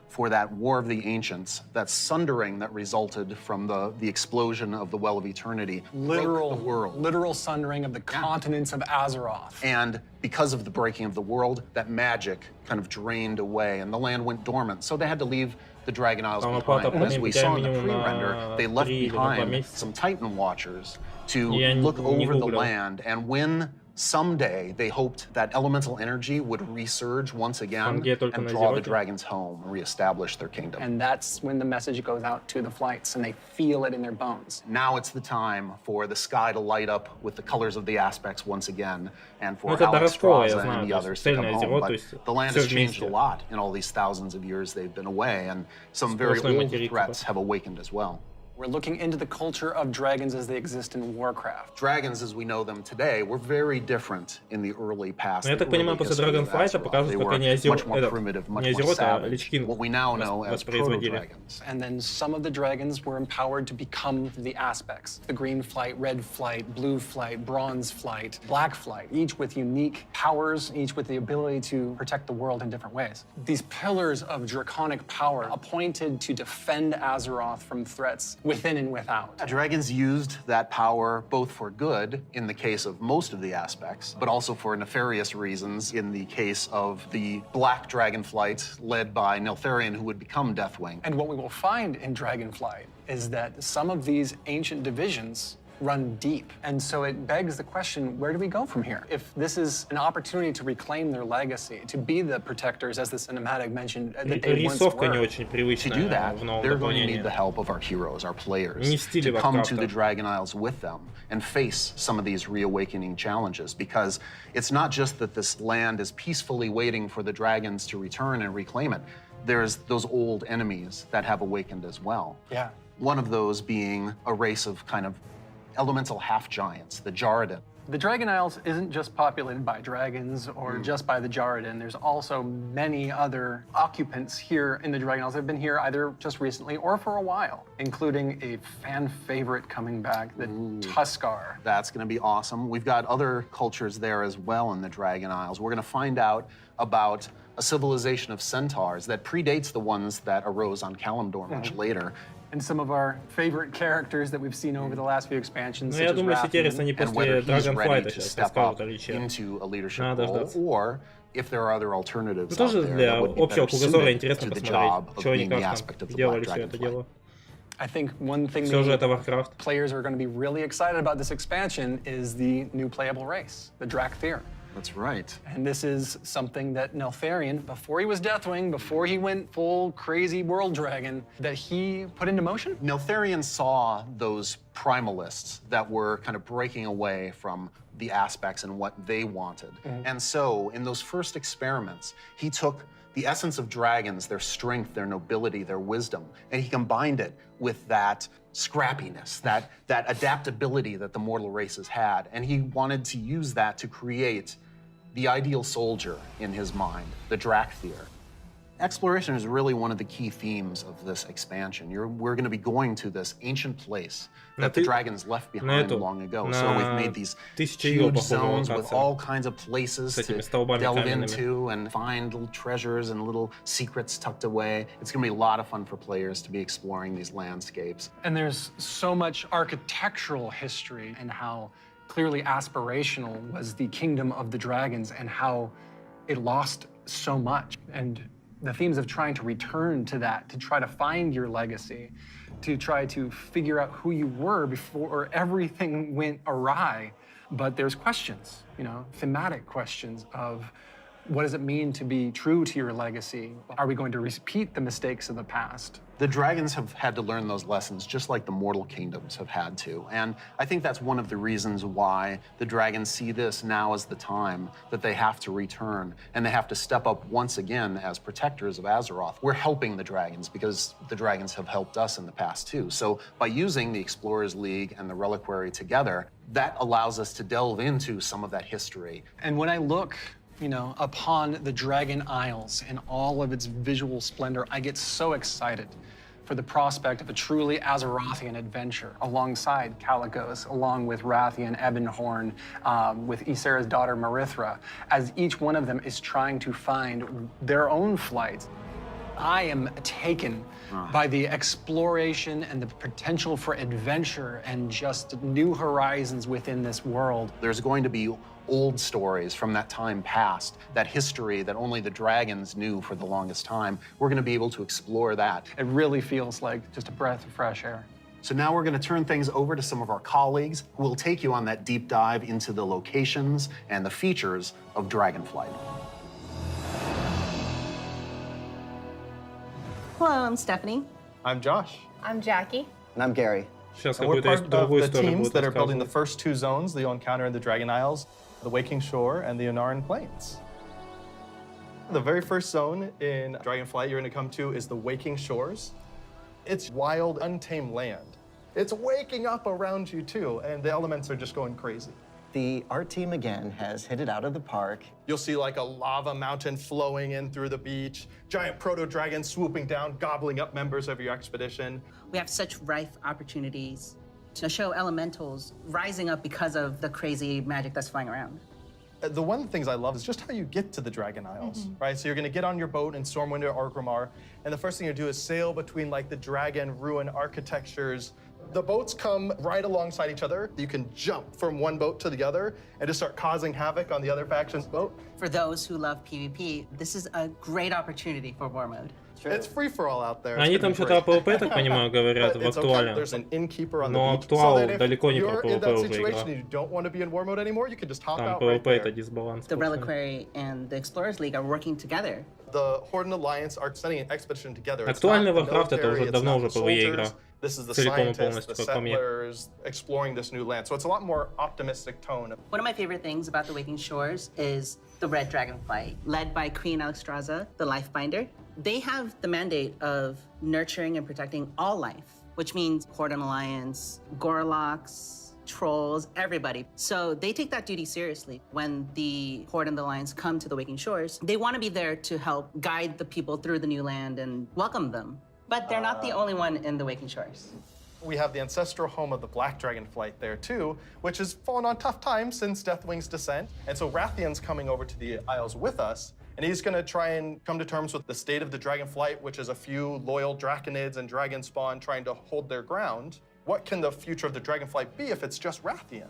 for that War of the Ancients, that sundering that resulted from the explosion of the Well of Eternity, broke the world. Literal sundering of the continents of Azeroth. And because of the breaking of the world, that magic kind of drained away and the land went dormant. So they had to leave the Dragon Isles Там behind. оплата And as we saw in the минимум pre-render, на they left 3 или на 2 behind месяца. some Titan Watchers to Я не look over the гуглил. land. And when someday they hoped that elemental energy would resurge once again Пангея только and на draw the Азероте. dragons home and reestablish their kingdom. And that's when the message goes out to the flights and they feel it in their bones. Now it's the time for the sky to light up with the colors of the aspects once again, and for Ну, это до Alex раскола, я Straza знаю, and the то others есть to come цельное home. зеро, то But есть the land всё has changed a вместе. lot in all these thousands of years they've been away, and some very Сплошной old материк, threats типа. have awakened as well. We're looking into the culture of dragons as they exist in Warcraft. Dragons, as we know them today, were very different in the early past. Ну, я the так понимаю, early после history of Dragonflight Azeroth. покажут, They как were они much more primitive, much не more Азерот, а savage. Лич Кинг What we now know as воспроизводили. proto-dragons. And then some of the dragons were empowered to become the aspects. The green flight, red flight, blue flight, bronze flight, black flight, each with unique powers, each with the ability to protect the world in different ways. These pillars of draconic power appointed to defend Azeroth from threats within and without. Dragons used that power both for good, in the case of most of the aspects, but also for nefarious reasons, in the case of the Black Dragonflight led by Neltharion, who would become Deathwing. And what we will find in Dragonflight is that some of these ancient divisions run deep. And so it begs the question, where do we go from here? If this is an opportunity to reclaim their legacy, to be the protectors, as the cinematic mentioned, that they once Рисовка не were, очень привычная To do that, в новом they're going to дополнении. need the help of our heroes, our players, Не в стиле to come to Warcraft. the Dragon Isles with them and face some of these reawakening challenges. Because it's not just that this land is peacefully waiting for the dragons to return and reclaim it. There's those old enemies that have awakened as well. yeah. One of those being a race of kind of elemental half-giants, the Jarradin. The Dragon Isles isn't just populated by dragons or just by the Jarradin. There's also many other occupants here in the Dragon Isles that have been here either just recently or for a while, including a fan favorite coming back, the Tuskar. That's going to be awesome. We've got other cultures there as well in the Dragon Isles. We're going to find out about a civilization of centaurs that predates the ones that arose on Kalimdor much later. And some of our favorite characters that we've seen over the last few expansions, Ну, such я as думаю, если интересно Rathian. не And whether после he's ready Dragonflight to сейчас step рассказывают up о Личе. into a leadership Надо role, дождаться. or if there are other alternatives Ну, out тоже there для that would be общего better кругозора suited интересно to the посмотреть, job of что они being the как aspect там of the делали Black все это Dragonflight. дело. I think one thing Все же that это Warcraft. players are going to be really excited about this expansion is the new playable race, the Drakthir. That's right. And this is something that Neltharion, before he was Deathwing, before he went full crazy world dragon, that he put into motion. Neltharion saw those primalists that were kind of breaking away from the aspects and what they wanted. And so, in those first experiments, he took the essence of dragons, their strength, their nobility, their wisdom, and he combined it with that scrappiness, that adaptability that the mortal races had. And he wanted to use that to create the ideal soldier in his mind, the Drakthir. Exploration is really one of the key themes of this expansion. We're going to be going to this ancient place that the dragons left behind long ago. So we've made these huge zones with all kinds of places to delve into and find little treasures and little secrets tucked away. It's going to be a lot of fun for players to be exploring these landscapes. And there's so much architectural history and how clearly aspirational was the kingdom of the dragons and how it lost so much. And the themes of trying to return to that, to try to find your legacy, to try to figure out who you were before everything went awry. But there's questions, you know, thematic questions of what does it mean to be true to your legacy? Are we going to repeat the mistakes of the past? The dragons have had to learn those lessons just like the mortal kingdoms have had to. And I think that's one of the reasons why the dragons see this now as the time that they have to return and they have to step up once again as protectors of Azeroth. We're helping the dragons because the dragons have helped us in the past too. So by using the Explorers League and the Reliquary together, that allows us to delve into some of that history. And when I look, you know, upon the Dragon Isles and all of its visual splendor, I get so excited for the prospect of a truly Azerothian adventure alongside Calicos, along with Rathian, Ebonhorn, with Ysera's daughter Marithra, as each one of them is trying to find their own flight. I am taken by the exploration and the potential for adventure and just new horizons within this world. There's going to be old stories from that time past, that history that only the dragons knew for the longest time. We're going to be able to explore that. It really feels like just a breath of fresh air. So now we're going to turn things over to some of our colleagues who will take you on that deep dive into the locations and the features of Dragonflight. Hello, I'm Stephanie. I'm Josh. I'm Jackie. And I'm Gary. Сейчас And we're какую-то part of другую the историю teams будут that are building the рассказывать. first two zones that you'll encounter in the Dragon Isles, the Waking Shore and the Onaran Plains. The very first zone in Dragonflight you're going to come to is the Waking Shores. It's wild, untamed land. It's waking up around you too, and the elements are just going crazy. The art team again has hit it out of the park. You'll see like a lava mountain flowing in through the beach, giant proto-dragons swooping down, gobbling up members of your expedition. We have such rife opportunities to show elementals rising up because of the crazy magic that's flying around. The one of the things I love is just how you get to the Dragon Isles, right? So you're gonna get on your boat in Stormwind or Orgrimmar, and the first thing you do is sail between like the dragon ruin architectures, The boats come right alongside each other. You can jump from one boat to the other and just start causing havoc on the other faction's boat. For those who love PvP, this is a great opportunity for war mode. It's free for all out there. Они там что-то о PvP, так понимаю, говорят, в актуале. Но актуал далеко не про PvP уже игра. Там PvP это дисбаланс. The Reliquary and the Explorers League are working together. The Horde and Alliance are sending an expedition together. Актуальный Warcraft это уже давно уже PvE игра. This is the Целиком и scientists, полностью, the как по мне. settlers exploring this new land. So it's a lot more optimistic tone. One of my favorite things about the Waking Shores is the Red Dragonflight, led by Queen Alexstrasza, the Lifebinder. They have the mandate of nurturing and protecting all life, which means Horde and Alliance, Gorloks, trolls, everybody. So they take that duty seriously. When the Horde and the Alliance come to the Waking Shores, they want to be there to help guide the people through the new land and welcome them. But they're not the only one in the Waking Shores. We have the ancestral home of the Black Dragonflight there too, which has fallen on tough times since Deathwing's descent. And so Rathian's coming over to the Isles with us, and he's gonna try and come to terms with the state of the Dragonflight, which is a few loyal Draconids and Dragon Spawn trying to hold their ground. What can the future of the Dragonflight be if it's just Rathian?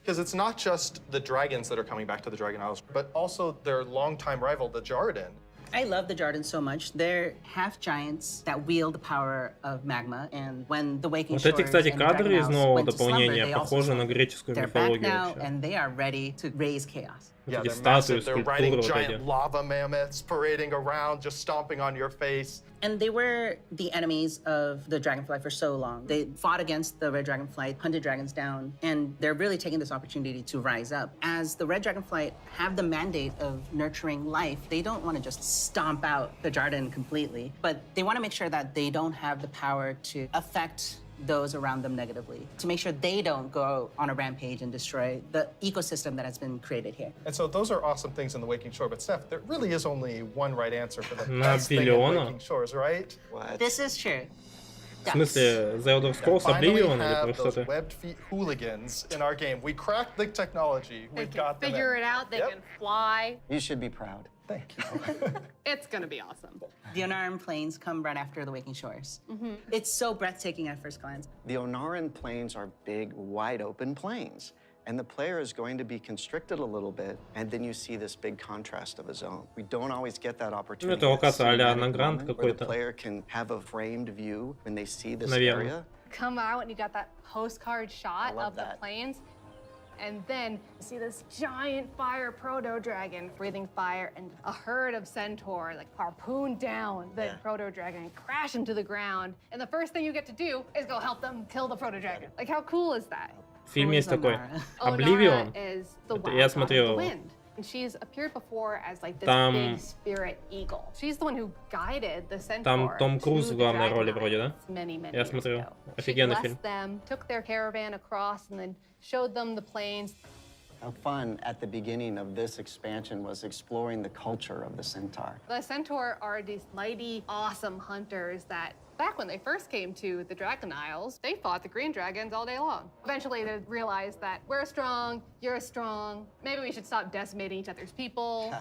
Because it's not just the dragons that are coming back to the Dragon Isles, but also their longtime rival, the Jarden. I love the Jarden so much. They're half giants that wield the power of magma, and when the Waking Shores Вот эти, кстати, and кадры из Dragon Isles нового went to slumber, дополнения they also похожи на slumbered. греческую They're back мифологию now, вообще. and they are ready to raise chaos. Yeah, Эти they're статуи, massive. They're скульптуры riding вот giant эти. lava mammoths parading around, just stomping on your face. And they were the enemies of the Dragonflight for so long. They fought against the Red Dragonflight, hunted dragons down, and they're really taking this opportunity to rise up. As the Red Dragonflight have the mandate of nurturing life, they don't want to just stomp out the Jarden completely, but they want to make sure that they don't have the power to affect those around them negatively, to make sure they don't go on a rampage and destroy the ecosystem that has been created here. And so those are awesome things in the Waking Shore, but Steph, there really is only one right answer for the На best thing in биллиона? Waking Shores, right? What? This is true. В смысле, The Elder Scrolls Finally Oblivion или have про those что-то? webbed feet hooligans in our game. We cracked the technology. They We've can got them figure in. it out. They Yep. can fly. You should be proud. Thank you. It's gonna be awesome. The Onaran Plains come right after the Waking Shores. It's so breathtaking at first glance. The Onaran plains are big, wide open plains. And the player is going to be constricted a little bit, and then you see this big contrast of a zone. We don't always get that opportunity. это локация а-ля cinematic Награнд moment where the какой-то. player can have a framed view when they see this Наверное. area. Come out and you got that postcard shot love of the that. plains. And then you see this giant fire proto-dragon breathing fire and a herd of centaur like harpoon down the proto-dragon and crash into the ground. And the first thing you get to do is go help them kill the proto-dragon. Like how cool is that? В фильме есть такой. Onara Oblivion. is the Это wild я god of the смотрел. wind. And she's appeared before as like this Там- big spirit eagle. She's the one who guided the centaur. Там Том Круз to в the главной Dragon роли вроде, да? Isles many Я years смотрел. ago. Офигенный She фильм. blessed them, took their caravan across, and then showed them the plains. How fun at the beginning of this expansion was exploring the culture of the centaur. The centaur are these mighty, awesome hunters that back when they first came to the Dragon Isles, they fought the green dragons all day long. Eventually, they realized that we're strong, you're strong. Maybe we should stop decimating each other's people.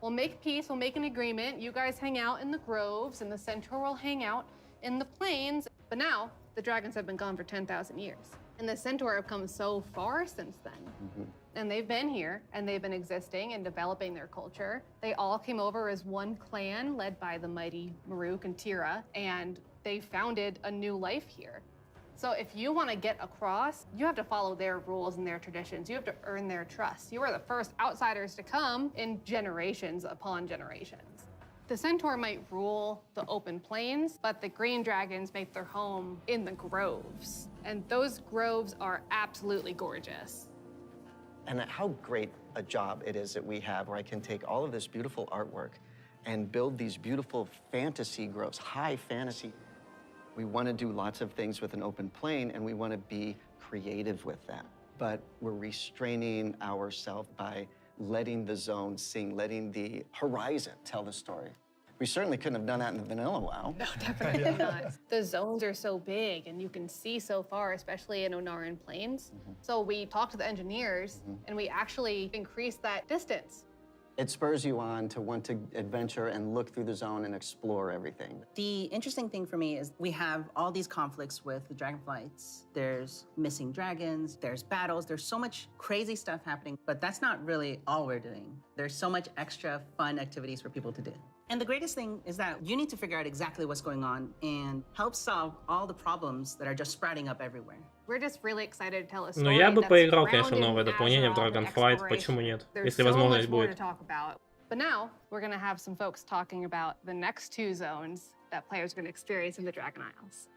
We'll make peace, we'll make an agreement. You guys hang out in the groves, and the centaur will hang out in the plains. But now, the dragons have been gone for 10,000 years. And the centaur have come so far since then. And they've been here, and they've been existing and developing their culture. They all came over as one clan led by the mighty Maruk and Tira, and they founded a new life here. So if you want to get across, you have to follow their rules and their traditions. You have to earn their trust. You are the first outsiders to come in generations upon generations. The centaur might rule the open plains, but the green dragons make their home in the groves. And those groves are absolutely gorgeous. And how great a job it is that we have where I can take all of this beautiful artwork and build these beautiful fantasy groves, high fantasy. We want to do lots of things with an open plain, and we want to be creative with that. But we're restraining ourselves by letting the zone sing, letting the horizon tell the story. We certainly couldn't have done that in the vanilla WoW. No, definitely not. The zones are so big and you can see so far, especially in Onaran Plains. So we talked to the engineers and we actually increased that distance It spurs you on to want to adventure and look through the zone and explore everything. The interesting thing for me is we have all these conflicts with the Dragonflights. There's missing dragons, there's battles, there's so much crazy stuff happening, but that's not really all we're doing. There's so much extra fun activities for people to do. And the greatest thing is that you need to figure out exactly what's going on and help solve all the problems that are just sprouting up everywhere. We're just really excited to tell a story. Ну, я бы that's поиграл, конечно, в grounded новое in дополнение в Azeroth and Dragonflight, почему exploration. нет, There's если so возможность much more будет. to talk about. But now we're going to have some folks talking about the next two zones that players are going to experience in the Dragon Isles.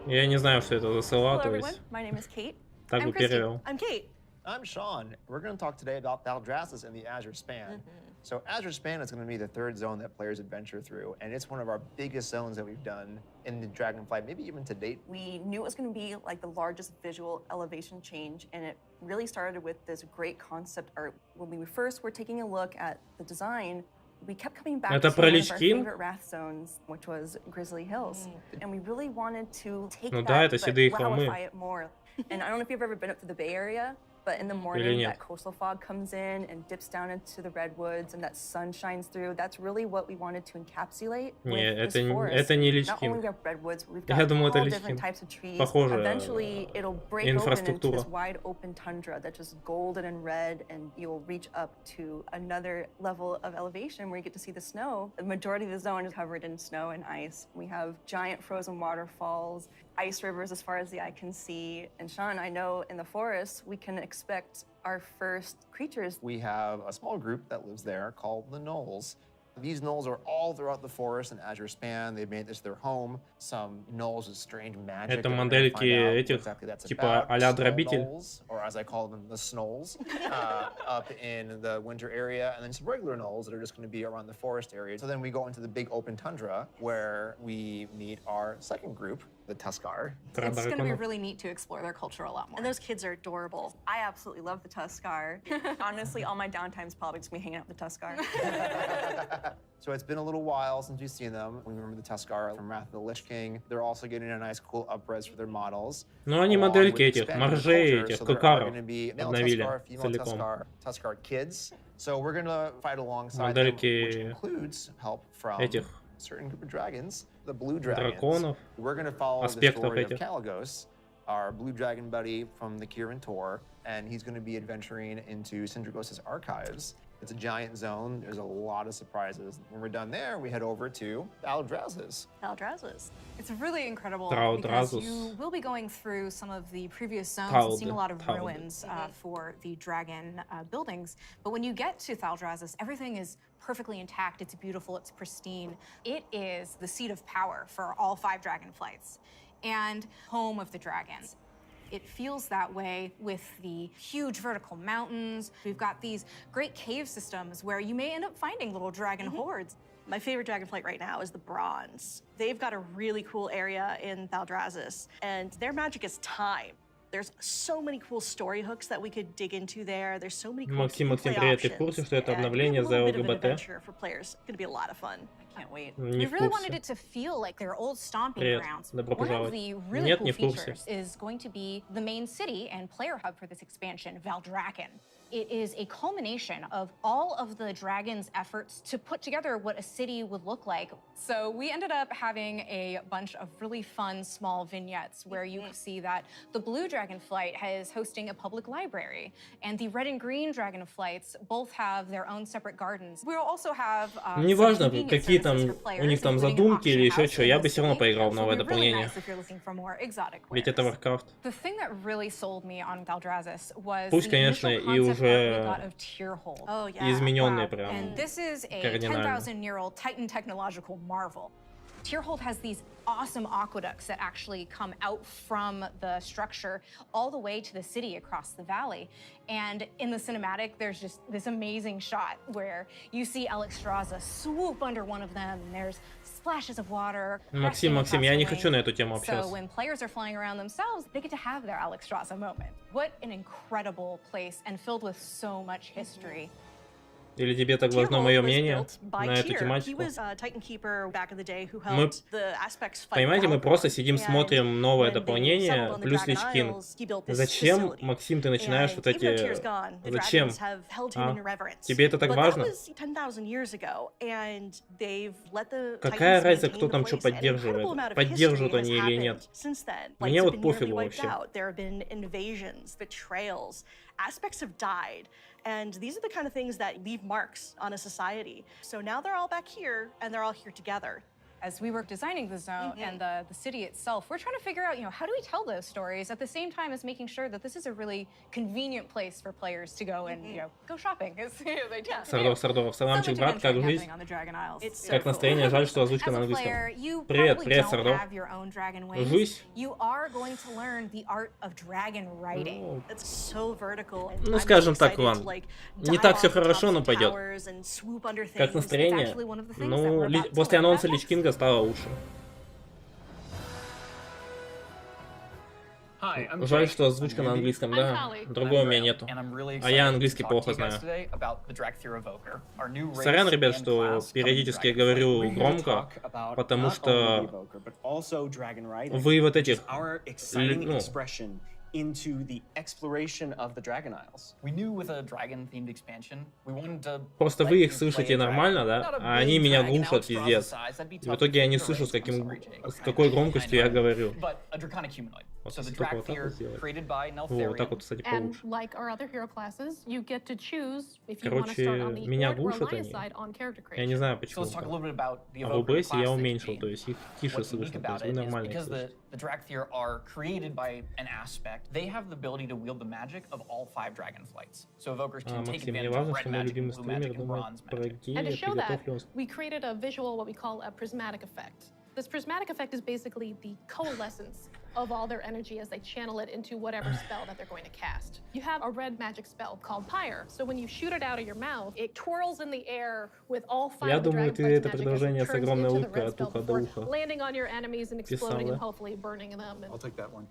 Я не знаю, что это за села, Hello то everyone, есть my name is Kate. так бы перевел. I'm Kate. I'm Sean. We're going to talk today about Valdrassus and the Azure Span. So Azure Span is going to be the third zone that players adventure through, and it's one of our biggest zones that we've done in the Dragonflight, maybe even to date. We knew it was going to be like the largest visual elevation change, and it really started with this great concept art. When we first were taking a look at the design, we kept coming back Это to про one of Lich our King? favorite Wrath zones, which was Grizzly Hills. And we really wanted to take Ну да, that, это but седые холмы. wowify it more. And I don't know if you've ever been up to the Bay Area, but in the Или morning, нет. that coastal fog comes in and dips down into the redwoods, and that sun shines through. That's really what we wanted to encapsulate Не, with это, this forest. это не Lich Not only King. we have redwoods, we've Я got думал, это all Lich different King. types of trees. Похоже, Eventually, it'll break open into инфраструктура. this wide open tundra that's just golden and red, and you'll reach up to another level of elevation where you get to see the snow. The majority of the zone is covered in snow and ice. We have giant frozen waterfalls, ice rivers as far as the eye can see. And Sean, I know in the forest, we can expect our first creatures. We have a small group that lives there called the Gnolls. These gnolls are all throughout the forest and Azure Span. They've made this their home. Some gnolls with strange magic. Это that we're gonna модельки find out what этих, exactly that's типа about. а-ля Snow Дробитель. gnolls, or as I call them, the snolls, up in the winter area, and then some regular gnolls that are just going to be around the forest area. So then we go into the big open tundra where we meet our second group, the Tuskar. It's going to be really neat to explore their culture a lot more. And those kids are adorable. I absolutely love the Tuskar. Honestly, all my downtime is probably just me hanging out with the Tuskar. So it's been a little while since we've seen them. We remember the Tuskar from Wrath of the Lich King. They're also getting a nice, cool up-res for their models. Ну, они along модельки with этих, expanding the моржей culture. этих, So there are кукаров going to be male обновили Tuskar, female целиком. Tuskar kids. So we're going to fight alongside them, which Модельки includes help from этих a certain group of dragons, the blue dragons. драконов, We're going to follow the аспектов story of этих. Kalagos, our blue dragon buddy from the Kirin Tor, and he's going to be adventuring into Syndragos' archives. It's a giant zone. There's a lot of surprises. When we're done there, we head over to Valdrassus. Valdrassus. It's really incredible Valdrassus. because you will be going through some of the previous zones and seeing a lot of ruins for the dragon buildings. But when you get to Valdrassus, everything is perfectly intact. It's beautiful. It's pristine. It is the seat of power for all 5 Dragonflights and home of the dragons. It feels that way with the huge vertical mountains. We've got these great cave systems where you may end up finding little dragon hordes. My favorite Dragonflight right now is the Bronze. They've got a really cool area in Valdrassus, and their magic is time. There's so many cool story hooks that we could dig into there. There's so many cool Максим, play привет, ты в options. курсе, что это And обновление a за little bit of an ЛГБТ? adventure for players. It's gonna be a lot of fun. I can't wait. Не We в really курсе. wanted it to feel like their old stomping Привет, grounds. добро One of пожаловать. the really Нет, cool не в курсе. features is going to be the main city and player hub for this expansion, Valdraken. It is a culmination of all of the dragon's efforts to put together what a city would look like. So we ended up having a bunch of really fun small vignettes where you can see that the blue Dragonflight is hosting a public library, and the red and green Dragonflights both have their own separate gardens. We'll also have Неважно, какие там у них там задумки или еще что, я бы все равно поиграл в новое дополнение. Ведь это Warcraft. The thing that really sold me on Valdrassus was Пусть, конечно, и уже измененные прям And this is a кардинально. 10,000-year-old Titan technological marvel. Tierhold has these awesome aqueducts that actually come out from the structure all the way to the city across the valley. And in the cinematic, there's just this amazing shot where you see Alexstrasza swoop under one of them, and there's splashes of water. Максим, я не хочу на эту тему So общаться. when players are flying around themselves, they get to have their Alexstrasza moment. What an incredible place and filled with so much history. Или тебе так важно мое мнение на эту тематику? Мы, понимаете, мы просто сидим, смотрим новое дополнение, плюс Lich King. Зачем, Максим, ты начинаешь вот эти... Зачем? Тебе это так важно? Какая разница, кто там что поддерживает? Поддерживают они или нет? Мне вот пофигу вообще. Aspects have died, and these are the kind of things that leave marks on a society. So now they're all back here, and they're all here together. As we were designing the zone and the city itself, we're trying to figure out, how do we tell those stories at the same time as making sure that this is a really convenient place for players to go and, go shopping. Сардоров, саламчик, брат, как жизнь? Как настроение? Жаль, что озвучка на английском. Привет, Сардор. Жизнь? Ну, скажем так, ладно. Не так все хорошо, но пойдет. Как настроение? Ну, после анонса Lich King стало лучше. Жаль, что озвучка на английском, да. Другого у меня нету. А я английский плохо знаю. Сорян, ребят, что периодически говорю громко, потому что вы вот этих... into the exploration of the Dragon Isles. We knew with a dragon-themed expansion, we wanted to. Просто вы их слышите нормально, да? А они меня глушат пиздец. И в итоге я не слышу, с какой громкостью я говорю. Вот, если только вот так вот сделать. Вот так вот, кстати, получше. Короче, меня глушат они. Я не знаю почему. А в OBS я уменьшил, то есть их тише слышно, то есть вы нормально их слышите. The Dragthyr are created by an aspect. They have the ability to wield the magic of all 5 Dragonflights. So evokers can take advantage of red magic, blue magic, and bronze magic. And to show that, we created a visual, what we call a prismatic effect. This prismatic effect is basically the coalescence of all their energy as they channel it into whatever spell that they're going to cast. You have a red magic spell called Pyre. So when you shoot it out of your mouth, it twirls in the air with all 5 of the Dragonflight's magic as it turns into the red spell before landing on your enemies and exploding and hopefully burning them. I'll take that one.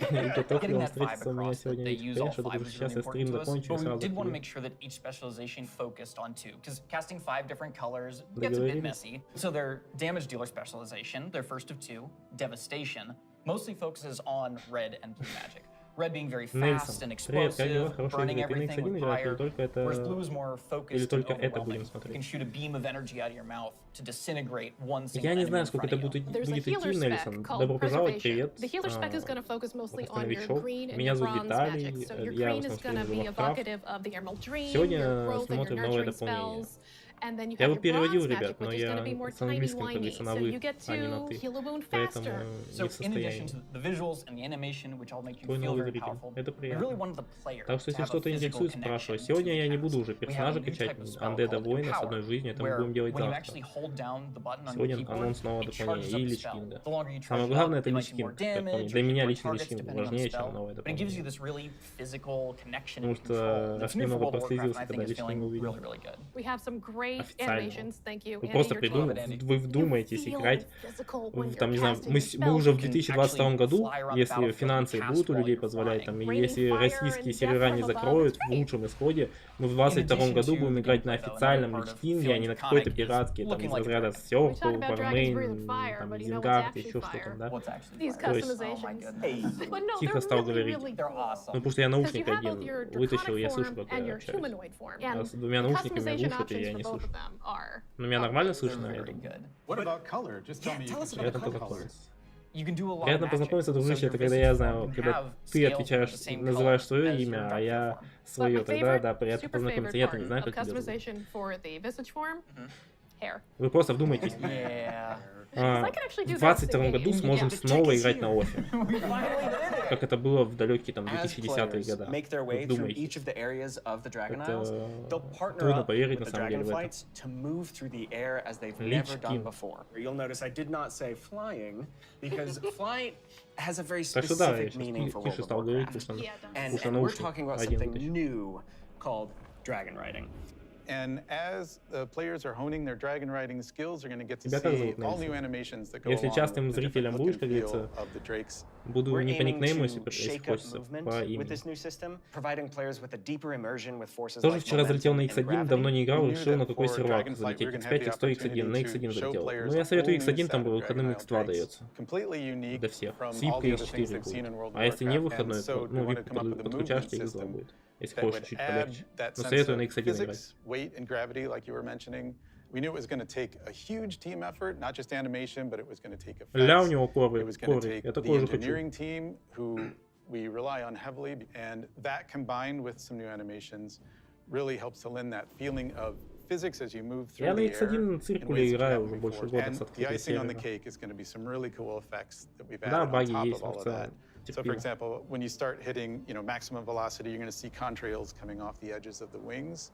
Getting that 5 across, that they use all 5 is really important to us, but we did want to make sure that each specialization focused on 2, because casting 5 different colors gets a bit messy. So their damage dealer specialization, their first of 2, Devastation, mostly focuses on red and blue magic. Red being very fast and explosive, burning everything with fire, whereas blue is more focused and overwhelming. You can shoot a beam of energy out of your mouth to disintegrate one single enemy in front of you. There's a healer spec called Preservation. The healer spec is going to focus mostly on your green and your bronze magic. So your green is going to be evocative of the Emerald Dream, your growth and your nurturing spells. Я бы переводил, ребят, но я с английским, как говорится, на вы, а не на ты. Поэтому не в состоянии. Понял зритель. Это приятно. Так что, если что-то интересует, спрашивай. Сегодня я не буду уже персонажа качать, андеда воина с одной жизнью, это мы будем делать завтра. Сегодня анонс нового дополнения и Lich King. Самое главное это Lich King, как по мне. Для меня лично Lich King важнее, чем новое дополнение. Потому что аж немного прослезился, когда Lich King увидел. Официально. Вы просто придумали, вы вдумаетесь играть, там, не знаю, мы уже в 2022 году, если финансы будут у людей позволять, там, и если российские сервера не закроют в лучшем исходе, мы в 2022 году будем играть на официальном Lich King, а не на какой-то пиратке, там, из разряда Circle, Barmain, там, Zingard, еще что-то, да? То есть, тихо стал говорить. Ну, потому что я наушник один вытащил, и я слышу, как я общаюсь. А с 2 наушниками глушат, и я не слышу. Но меня нормально слышно, я думаю. Приятно познакомиться. Приятно познакомиться, дружище, это когда я знаю, когда ты отвечаешь, называешь свое имя, а я свое, тогда, да, приятно познакомиться. Я-то не знаю, как тебя зовут. Вы просто вдумайтесь. В 2022 году сможем снова играть на офе. Как это было в далекие там 2010-е годы. Вдумайтесь. Это трудно поверить на самом деле в это. Lich King. Так что да, я сейчас тише стал говорить, потому что наушник один вытащил. And as the players are honing their dragon riding skills, they're going to get to Тебя как see зовут, all Нэнси? new animations that go Если along частым with the different зрителем look будешь, and как feel говорится, of the drakes. буду We're не по aiming никнейму, to если shake up хочется, movement по with имени. this new system, providing players with a deeper immersion with forces Тоже like вчера залетел на momentum and X1, давно gravity. не играл, We knew решил that на какой for сервак Dragonflight залететь. we're going to have X5, the X100, X1, opportunity на X1 to show залетел. players Ну, я a советую whole new X1, там set по of выходным Dragon X2 Isle дается. drakes, completely unique Для всех. from С all VIP the other things PS4 they've seen in будет. World of А если не Warcraft. выходной, And so то, we ну, wanted VIP to come up with a подключаешь, movement тебе X2 system будет. Если that хочешь would чуть add полегче. that Но sense советую на of X1 играть. physics, weight, and gravity, like you were mentioning. We knew it was going to take a huge team effort, not just animation, but it was going to take Ля у effects. него It коврик, was going to коврик. take Я the такой же хочу. engineering team, who we rely on heavily, and that combined with some new animations really helps to lend that feeling of physics as you move through Я на the air X1 in циркуле ways that you играю haven't уже больше before. года And с the открытия icing on the сервера. cake is going to be some really cool effects that we've Да, added on баги top есть, of all но of в целом that. So, for example, when you start hitting, maximum velocity, you're going to see contrails coming off the edges of the wings.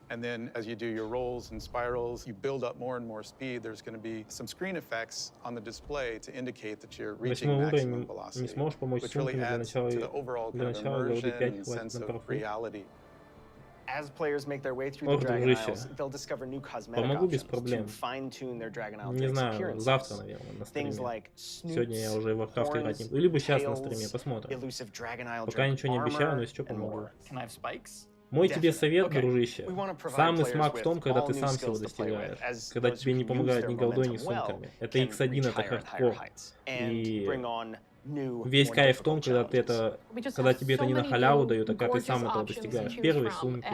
And then as you do your rolls and spirals, you build up more and more speed. There's going to be some screen effects on the display to indicate that you're reaching maximum velocity, не сможешь помочь which really сумками для adds начала, to the overall для kind of начала immersion говорю 5 and хватит sense на of профу. reality. As players make their way through the Ох, Dragon дружище. Isles, they'll discover new cosmetic Помогу без options проблем. to fine-tune their Dragon Isle Не Drake's знаю, appearances. завтра, наверное, на Things стриме. like Сегодня я snoots, уже в Warcraft играть не horns, буду. Либо сейчас на tails, стриме, посмотрим. elusive Dragon Isle Пока Drake ничего не обещаю, armor, но если что, and помогу. more. Can I have spikes? Мой тебе Definitely. совет, Okay. дружище. We wanna provide Самый players смак в том, with когда all ты new сам skills всего to play with, достигаешь. as Когда those тебе who не use помогают their ни голдой, ни momentum well сумками. Это can X1, reach это higher and higher хардкор. heights and И bring on new, весь more кайф в том, difficult когда ты это, когда тебе это не на халяву дают, а когда ты сам этого достигаешь. Первые сумки,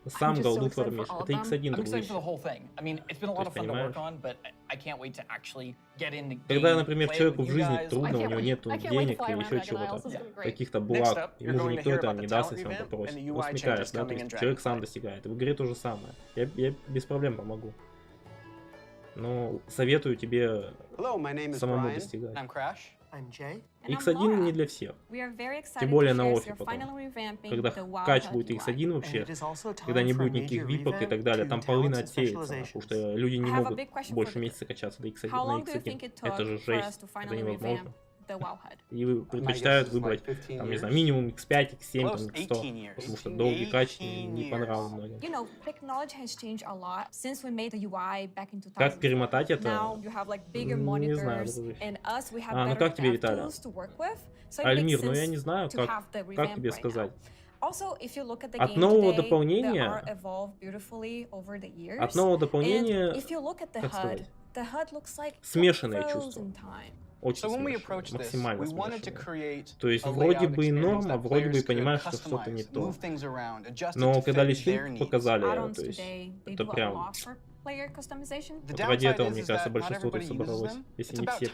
сам голду фармишь. Это X1, I'm excited for the дружище. whole thing. I mean, it's been a lot of fun to Понимаешь? work on, but I can't wait to actually get in the game. Когда, например, play it человеку with в you жизни guys. трудно, у него нету денег или еще чего-то, каких-то благ, ему же никто это не даст, если он попросит. Ну, смекаешь, да, то есть человек сам достигает. В игре то же самое. Я без проблем помогу. Но советую тебе самому достигать. X1 не для всех. Тем более на оффе потом. Когда кач будет X1 вообще, когда не будет никаких випок и так далее, там половина отсеется, потому что люди не могут больше месяца качаться до X1 на X1. Это же жесть, это невозможно. И предпочитают выбрать, там, не знаю, минимум X5, X7, там, X100, потому что долгий кач не понравился многим. Как перемотать это? Не знаю, дружище. Ну как тебе, Виталий? Альмир, ну я не знаю, как тебе сказать. От нового дополнения, как сказать, смешанное чувство. Очень смешанное, максимально смешанное. То есть вроде бы и норм, а вроде бы и понимаешь, что что-то не то. Но когда Lich показали, то есть это прям... Вот ради этого, мне кажется, большинство тут собралось, если не все.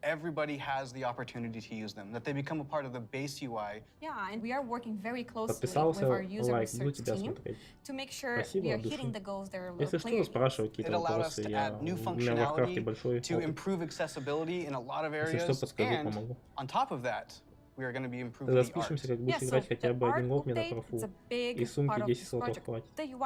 Everybody has the opportunity to use them, that they become a part of the base UI. Yeah, and we are working very closely Подписался, with our user лайк, буду research тебя team смотреть. to make sure Спасибо we are от души. hitting the goals that our Если что, players спрашивай какие-то вопросы, у меня в Warcraft большой to опыт. improve accessibility in a lot of Если areas, что, подскажу, and помогу. on top of that, we are going to be improving Тогда the art. спишемся, как будешь играть хотя бы один год мне на профу. И сумки 10 слотов хватит. Мне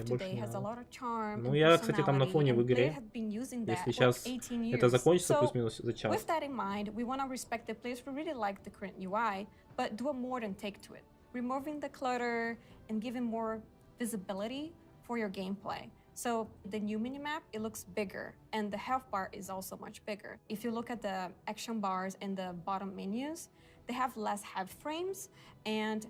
больше не надо. Ну я, кстати, там на фоне в игре, если сейчас это закончится плюс-минус за час. With that in mind, we want to respect the players who really like the current UI, but do a modern take to it, removing the clutter and giving more visibility for your gameplay. So the new minimap, it looks bigger, and the health bar is also much bigger. If you look at the action bars and the bottom menus, they have less head frames, and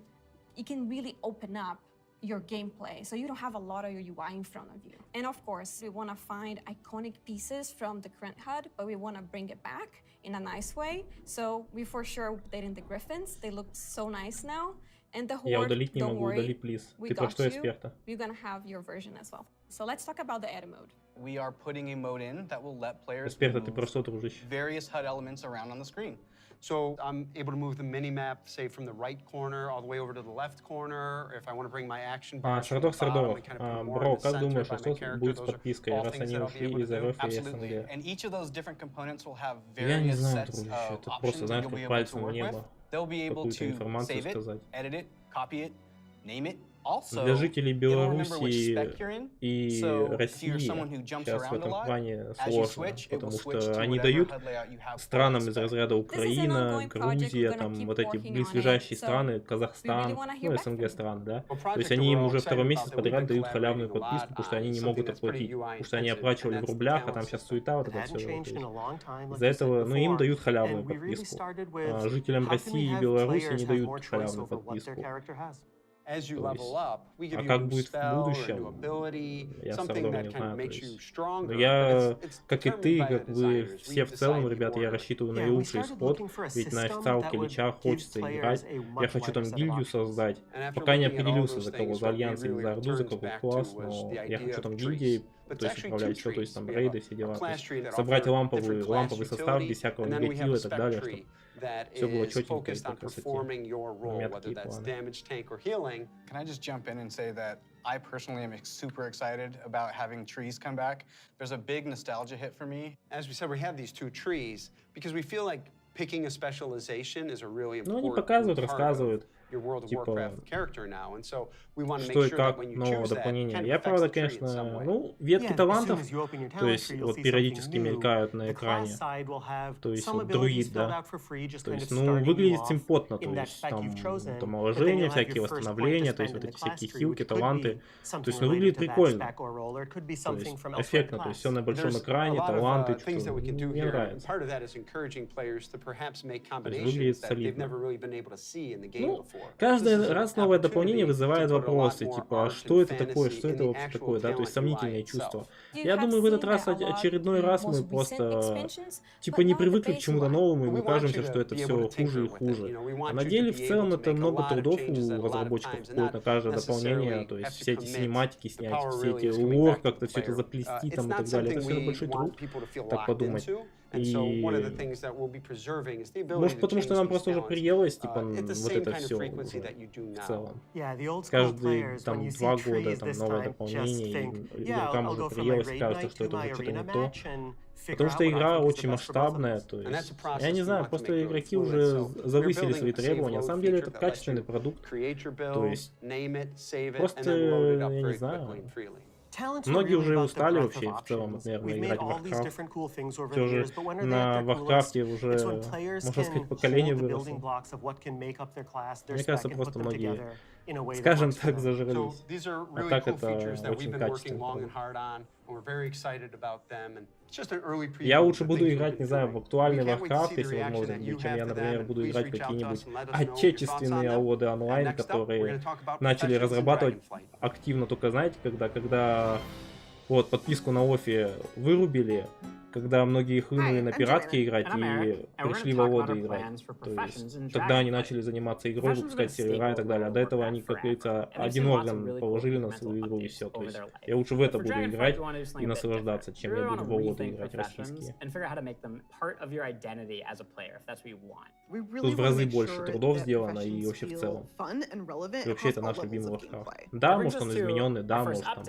you can really open up your gameplay, so you don't have a lot of your UI in front of you. And of course, we want to find iconic pieces from the current HUD, but we want to bring it back in a nice way. So we for sure updating the griffins. They look so nice now. And the Я horde, удалить не don't могу, worry, удали, плиз. we Ты про got что you. эксперта? We're gonna have your version as well. So let's talk about the edit mode. We are putting a mode in that will let players Эксперта, ты move про что, дружище? various HUD elements around on the screen. So I'm able to move the mini-map, say, from the right corner all the way over to the left corner. If I want to bring my action bars from the bottom and kind of put more Бро, in the как center думаешь, by что my character, будет с those are подпиской, all раз things они that I'll be ушли able из to do. РФ и Absolutely. СНГ? And each of those different components will have Я не various знаю, sets дружище, of это options просто, that знаешь, you'll be как able to пальцем в work with. небо They'll be able какую-то to информацию save it, сказать. edit it, copy it, name it, для жителей Беларуси и России сейчас в этом плане сложно, потому что они дают странам из разряда Украина, Грузия, там вот эти близлежащие страны, Казахстан, ну СНГ страны, да, то есть они им уже второй месяц подряд дают халявную подписку, потому что они не могут оплатить, потому что они оплачивали в рублях, а там сейчас суета, вот это все. Из-за этого, ну им дают халявную подписку, а жителям России и Беларуси не дают халявную подписку. А как будет в будущем, я все равно не знаю. Но я, как и ты, как вы все в целом, ребята, я рассчитываю на лучший исход, ведь на официалке Лича хочется играть. Я хочу там гильдию создать. Пока не определился, за кого, за Альянс или за Орду, за какой класс, но я хочу там гильдии, то есть управлять все, то есть там рейды, все дела. Собрать ламповый состав без всякого негатива и так далее, чтобы все было четенько и по красоте. У меня такие планы. Can I just jump in and say that I personally am super excited about having trees come back. There's a big nostalgia hit for me. As we said, we have these 2 trees because we feel like picking a specialization is a really important они показывают, рассказывают. Your World of Warcraft character now, and so we want to make что и sure как that when you новое choose that, дополнение. it Я, правда, конечно, ну, ветки талантов, то есть вот периодически мелькают на экране, то есть вот друид, да, то есть, ну, выглядит симпотно, то есть там омоложение, всякие восстановления, то есть вот эти всякие хилки, таланты, то есть, ну, выглядит прикольно, то есть эффектно, то есть все на большом экране, таланты, что-то, мне нравится. То есть выглядит солидно. Ну, каждый раз новое дополнение вызывает вопросы, типа, а что это такое, что это вообще такое, да, то есть сомнительные чувства. Я думаю, в этот раз, очередной раз мы просто, типа, не привыкли к чему-то новому, и мы кажемся, что это все хуже и хуже. А на деле, в целом, это много трудов у разработчиков входит на каждое дополнение, то есть все эти синематики снять, все эти лор, как-то все это заплести там и так далее, это все большой труд, так подумать. И может потому что нам просто уже приелось, типа, вот это все уже в целом. Каждые там 2 года там новое дополнение, и игрокам уже приелось, кажется, что это уже что-то не то. Потому что игра очень масштабная, то есть, я не знаю, просто игроки уже завысили свои требования. На самом деле это качественный продукт, то есть, просто, я не знаю. Многие уже устали вообще в целом, наверное, играть в Warcraft. Все же на Warcraft уже, можно сказать, поколение выросло. Мне кажется, просто многие, скажем так, зажрались. А так это очень качественно. Я лучше буду играть, не знаю, в актуальный Warcraft, если возможно, чем я, например, буду играть в какие-нибудь отечественные АОДы онлайн, которые начали разрабатывать активно только, знаете, когда вот подписку на Офи вырубили, когда многие хлынули на пиратке играть и пришли в АОДы играть. То есть тогда они начали заниматься игрой, выпускать сервера и так далее. А до этого они, как говорится, один орган положили на свою игру и все. То есть я лучше в это буду играть и наслаждаться, чем я буду в АОДы играть российские. Тут в разы больше трудов сделано и вообще в целом. И вообще это наш любимый Warcraft. Да, может он измененный, да, может там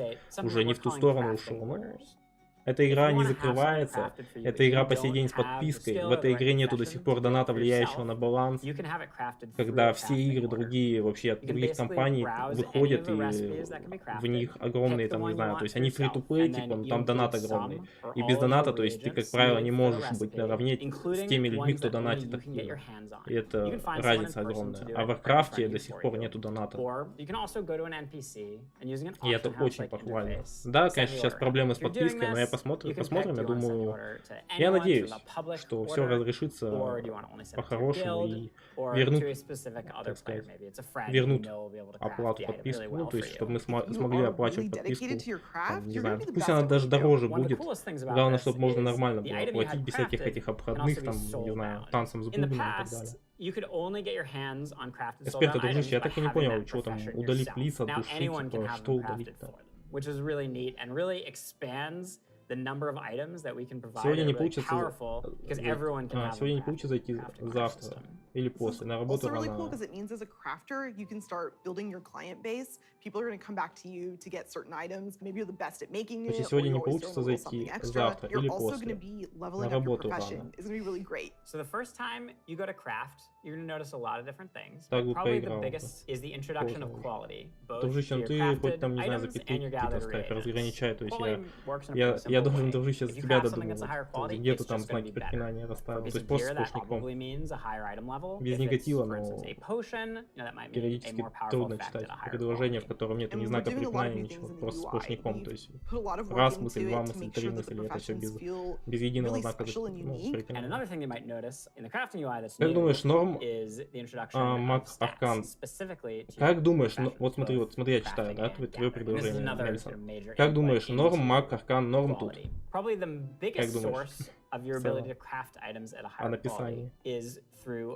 уже не в ту сторону ушел, но... Эта игра не закрывается, эта игра по сей день с подпиской, в этой игре нету до сих пор доната, влияющего на баланс, когда все игры другие, вообще от других компаний выходят, и в них огромные, там, не знаю, то есть они фри-то-плей, типа, там донат огромный, и без доната, то есть ты, как правило, не можешь быть наравне с теми людьми, кто донатит активно, и это разница огромная, а в Warcraft до сих пор нету доната, и это очень похвально. Да, конечно, сейчас проблемы с подпиской, но я посмотрим, я думаю, я надеюсь, что все разрешится по-хорошему и вернут, так сказать, вернут оплату подписку, ну, то есть, чтобы мы смогли оплачивать подписку, там, не знаю, пусть она даже дороже будет, главное, чтобы можно нормально было оплатить без всяких этих обходных, там, не знаю, танцем с бубном и так далее. Эксперты, дружище, я так и не понял, что там, удалить плиз от души, типа, что удалить-то? Сегодня не получится, сегодня не получится зайти завтра. или после, на работу really рано. cool because it means as a crafter, you can start building your client base. People are going to come back to you to get certain items. Maybe you're the best at making it, or you always throw a little something extra. You're also going to be leveling up your profession. It's going to be really great. So the first time you go to craft, you're going to notice a lot of different things. Probably the biggest is the introduction of quality, both to your crafted items and your gathered разграничай, то есть я должен дружить сейчас за тебя додумывать, где-то там знаки препинания расставил, то есть просто сплошняком. Без негатива, но периодически трудно читать предложение, в котором нет ни знака препинания, ничего, просто сплошняком, то есть раз мысль, два мысль, три мысли, это все без единого знака препинания. Как думаешь, норм Маг Аркан? Как думаешь, вот смотри, я читаю, да, твое предложение, Нельсон. Как думаешь, норм Маг Аркан, норм тут? Как думаешь? О написании.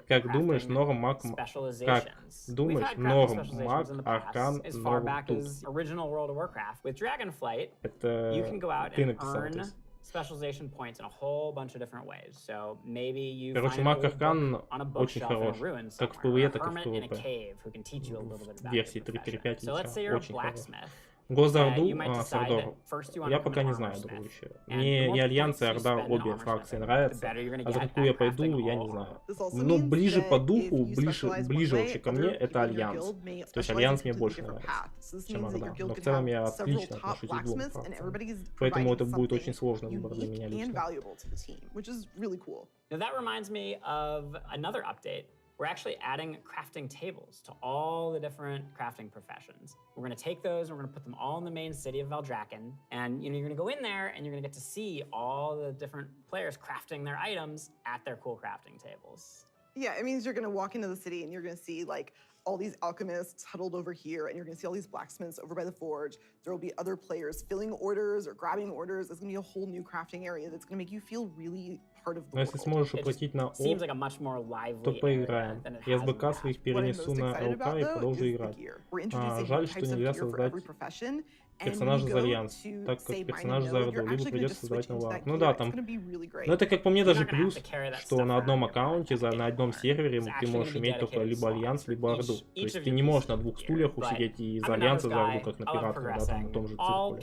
Как думаешь, норм Маг... Как думаешь, норм Маг Аркан, норм тут? Это ты написал, то есть. Specialization points in a whole bunch of different ways. So maybe you Короче, Маг Аркан очень хорош, как в PvE, так и в PvP. В версии 3.5 очень хорош. Госорду, Сардор, я пока не знаю, дружище. Мне Альянс и Орда обе фракции нравятся, а за какую я пойду, я не знаю. Но ближе по духу, ближе вообще ко мне, это Альянс. То есть Альянс мне больше нравится, чем Орда. Но в целом я отлично отношусь к двум фракциям. Поэтому это будет очень сложный выбор для меня лично. We're actually adding crafting tables to all the different crafting professions. We're going to take those and we're going to put them all in the main city of Valdrakken. And you're going to go in there and you're going to get to see all the different players crafting their items at their cool crafting tables. Yeah, it means you're going to walk into the city and you're going to see like all these alchemists huddled over here, and you're going to see all these blacksmiths over by the forge. There will be other players filling orders or grabbing orders. There's going to be a whole new crafting area that's going to make you feel really part of the world. Если сможешь оплатить на ОП, то поиграем. Я с БК своих перенесу на ЛК и продолжу играть. Жаль, что нельзя создать персонажа за Альянс, так как персонаж за Орду, либо придется создавать новый акт. Ну да, там... Ну это как по мне даже плюс, что на одном аккаунте, на одном сервере ты можешь иметь только либо Альянс, либо Орду. То есть ты не можешь на двух стульях усидеть и за Альянс, и за Орду, как на пиратах, да, там, на том же циркуле.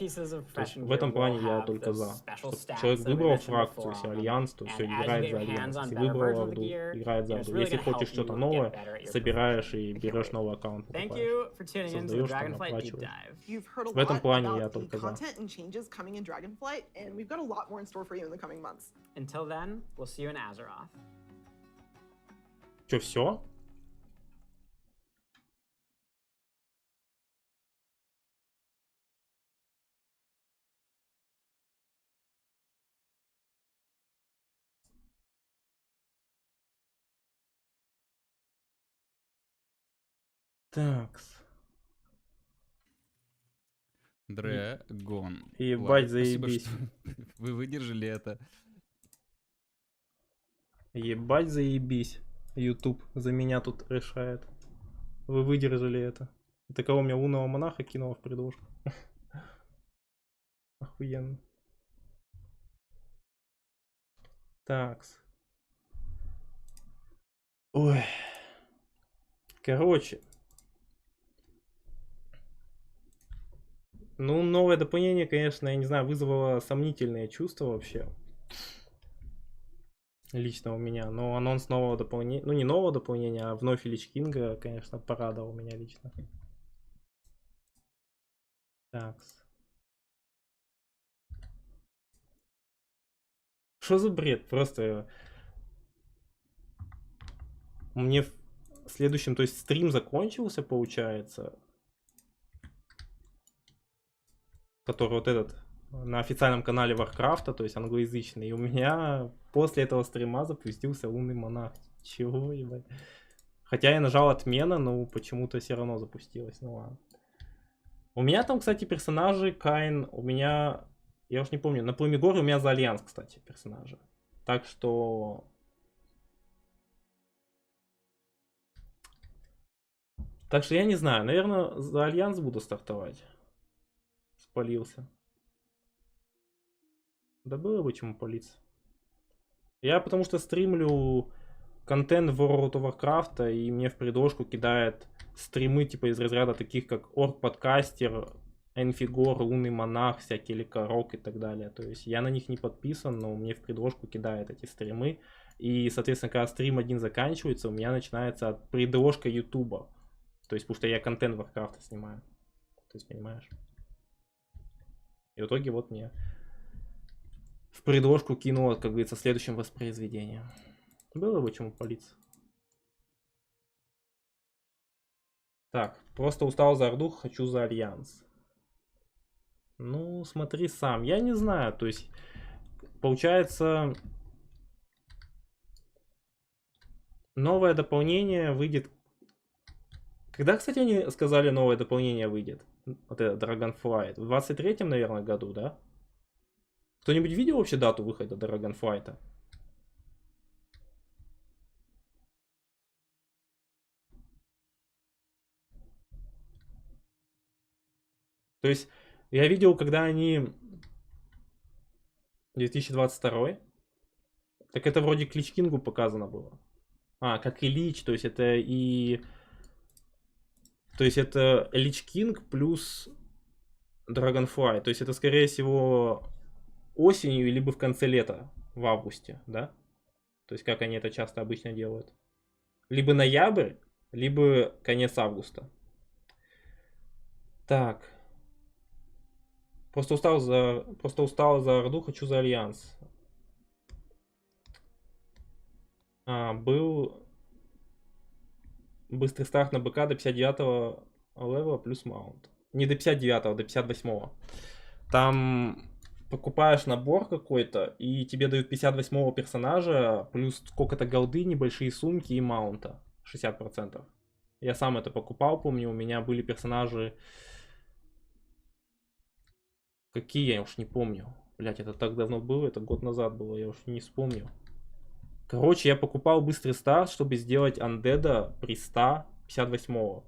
То есть в этом плане я только за. Чтобы человек выбрал фракцию, если Альянс, то все, играет за Альянс. Если выбрал Орду, играет за Орду. Если хочешь что-то новое, собираешь и берешь новый аккаунт, покупаешь. Создаешь, там, оплачиваешь. В этом плане я только за. Чё, все? Такс. Дрэгон. Ебать, заебись. Спасибо, что вы выдержали это. Ебать, заебись. YouTube за меня тут решает. Вы выдержали это. Это кого меня лунного монаха кинуло в предложку? Охуенно. Такс. Ой. Короче. Ну, новое дополнение, конечно, я не знаю, вызвало сомнительные чувства вообще. Лично у меня. Но анонс нового дополнения, ну не нового дополнения, а вновь Lich Kinga, конечно, порадовал меня лично. Такс. Что за бред? Просто мне в следующем, то есть стрим закончился, получается. Который вот этот на официальном канале Warcraft, то есть англоязычный. И у меня после этого стрима запустился лунный монах. Чего, ебать? Хотя я нажал отмена, но почему-то все равно запустилось. Ну ладно. У меня там, кстати, персонажи Каин. У меня, я уж не помню, на Пламегоре у меня за Альянс, кстати, персонажи. Так что... Так что я не знаю. Наверное, за Альянс буду стартовать. Спалился. Да было бы чему палиться. Я потому что стримлю контент World of Warcraft, и мне в предложку кидает стримы типа из разряда таких как Орг-подкастер, Энфигор, Лунный монах, всякие Лекарок и так далее. То есть я на них не подписан, но мне в предложку кидает эти стримы. И, соответственно, когда стрим один заканчивается, у меня начинается предложка Ютуба. То есть, потому что я контент Warcraft снимаю. То есть, понимаешь? И в итоге вот мне в предложку кинуло, как говорится, следующим воспроизведением. Было бы чему палиться. Так, просто устал за Орду, хочу за Альянс. Ну, смотри сам. Я не знаю, то есть, получается, новое дополнение выйдет. Когда, кстати, они сказали, новое дополнение выйдет? Вот это Dragonflight. В 23-м, наверное, году, да? Кто-нибудь видел вообще дату выхода Dragonflight? То есть, я видел, когда они 2022, так это вроде к Lich King'у показано было. А, как и Lich, то есть это и... То есть это Lich King плюс Dragonflight. То есть это, скорее всего, осенью, либо в конце лета, в августе, да? То есть как они это часто обычно делают. Либо ноябрь, либо конец августа. Так. Просто устал за Орду, хочу за Альянс. Был быстрый старт на БК до 59-го левела плюс маунт. Не до 59-го, до 58-го. Там покупаешь набор какой-то, и тебе дают 58-го персонажа, плюс сколько-то голды, небольшие сумки и маунта. 60%. Я сам это покупал, помню, у меня были персонажи... Какие, я уж не помню. Блять, это так давно было, это год назад было, я уж не вспомню. Короче, я покупал быстрый старт, чтобы сделать андеда при 158-го.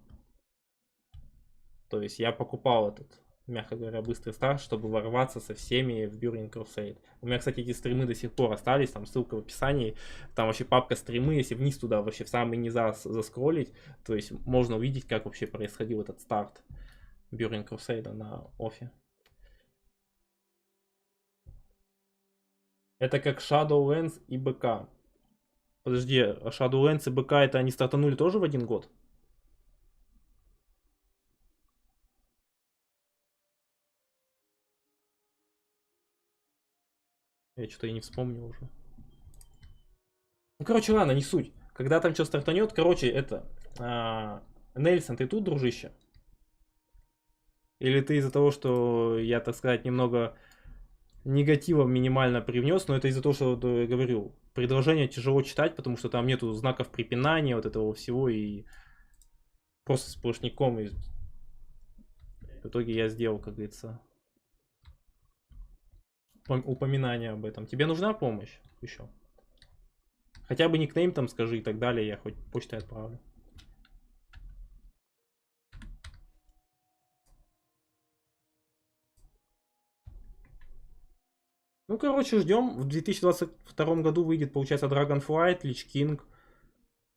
То есть я покупал этот, мягко говоря, быстрый старт, чтобы ворваться со всеми в Burning Crusade. У меня, кстати, эти стримы до сих пор остались, там ссылка в описании. Там вообще папка стримы, если вниз туда вообще в самый низа заскроллить, то есть можно увидеть, как вообще происходил этот старт Burning Crusade на оффе. Это как Shadowlands и БК. Подожди, Shadowlands и БК это они стартанули тоже в один год? Я что-то и не вспомнил уже. Ну, короче, ладно, не суть. Когда там что стартанет, короче, это... Нельсон, ты тут, дружище? Или ты из-за того, что я, так сказать, немного... негатива минимально привнес, но это из-за того, что я говорю, предложение тяжело читать, потому что там нету знаков препинания, вот этого всего, и просто сплошняком, и в итоге я сделал, как говорится, упоминание об этом. Тебе нужна помощь еще? Хотя бы никнейм там скажи и так далее, я хоть почтой отправлю. Ну, короче, ждем. В 2022 году выйдет, получается, Dragonflight, Lich King.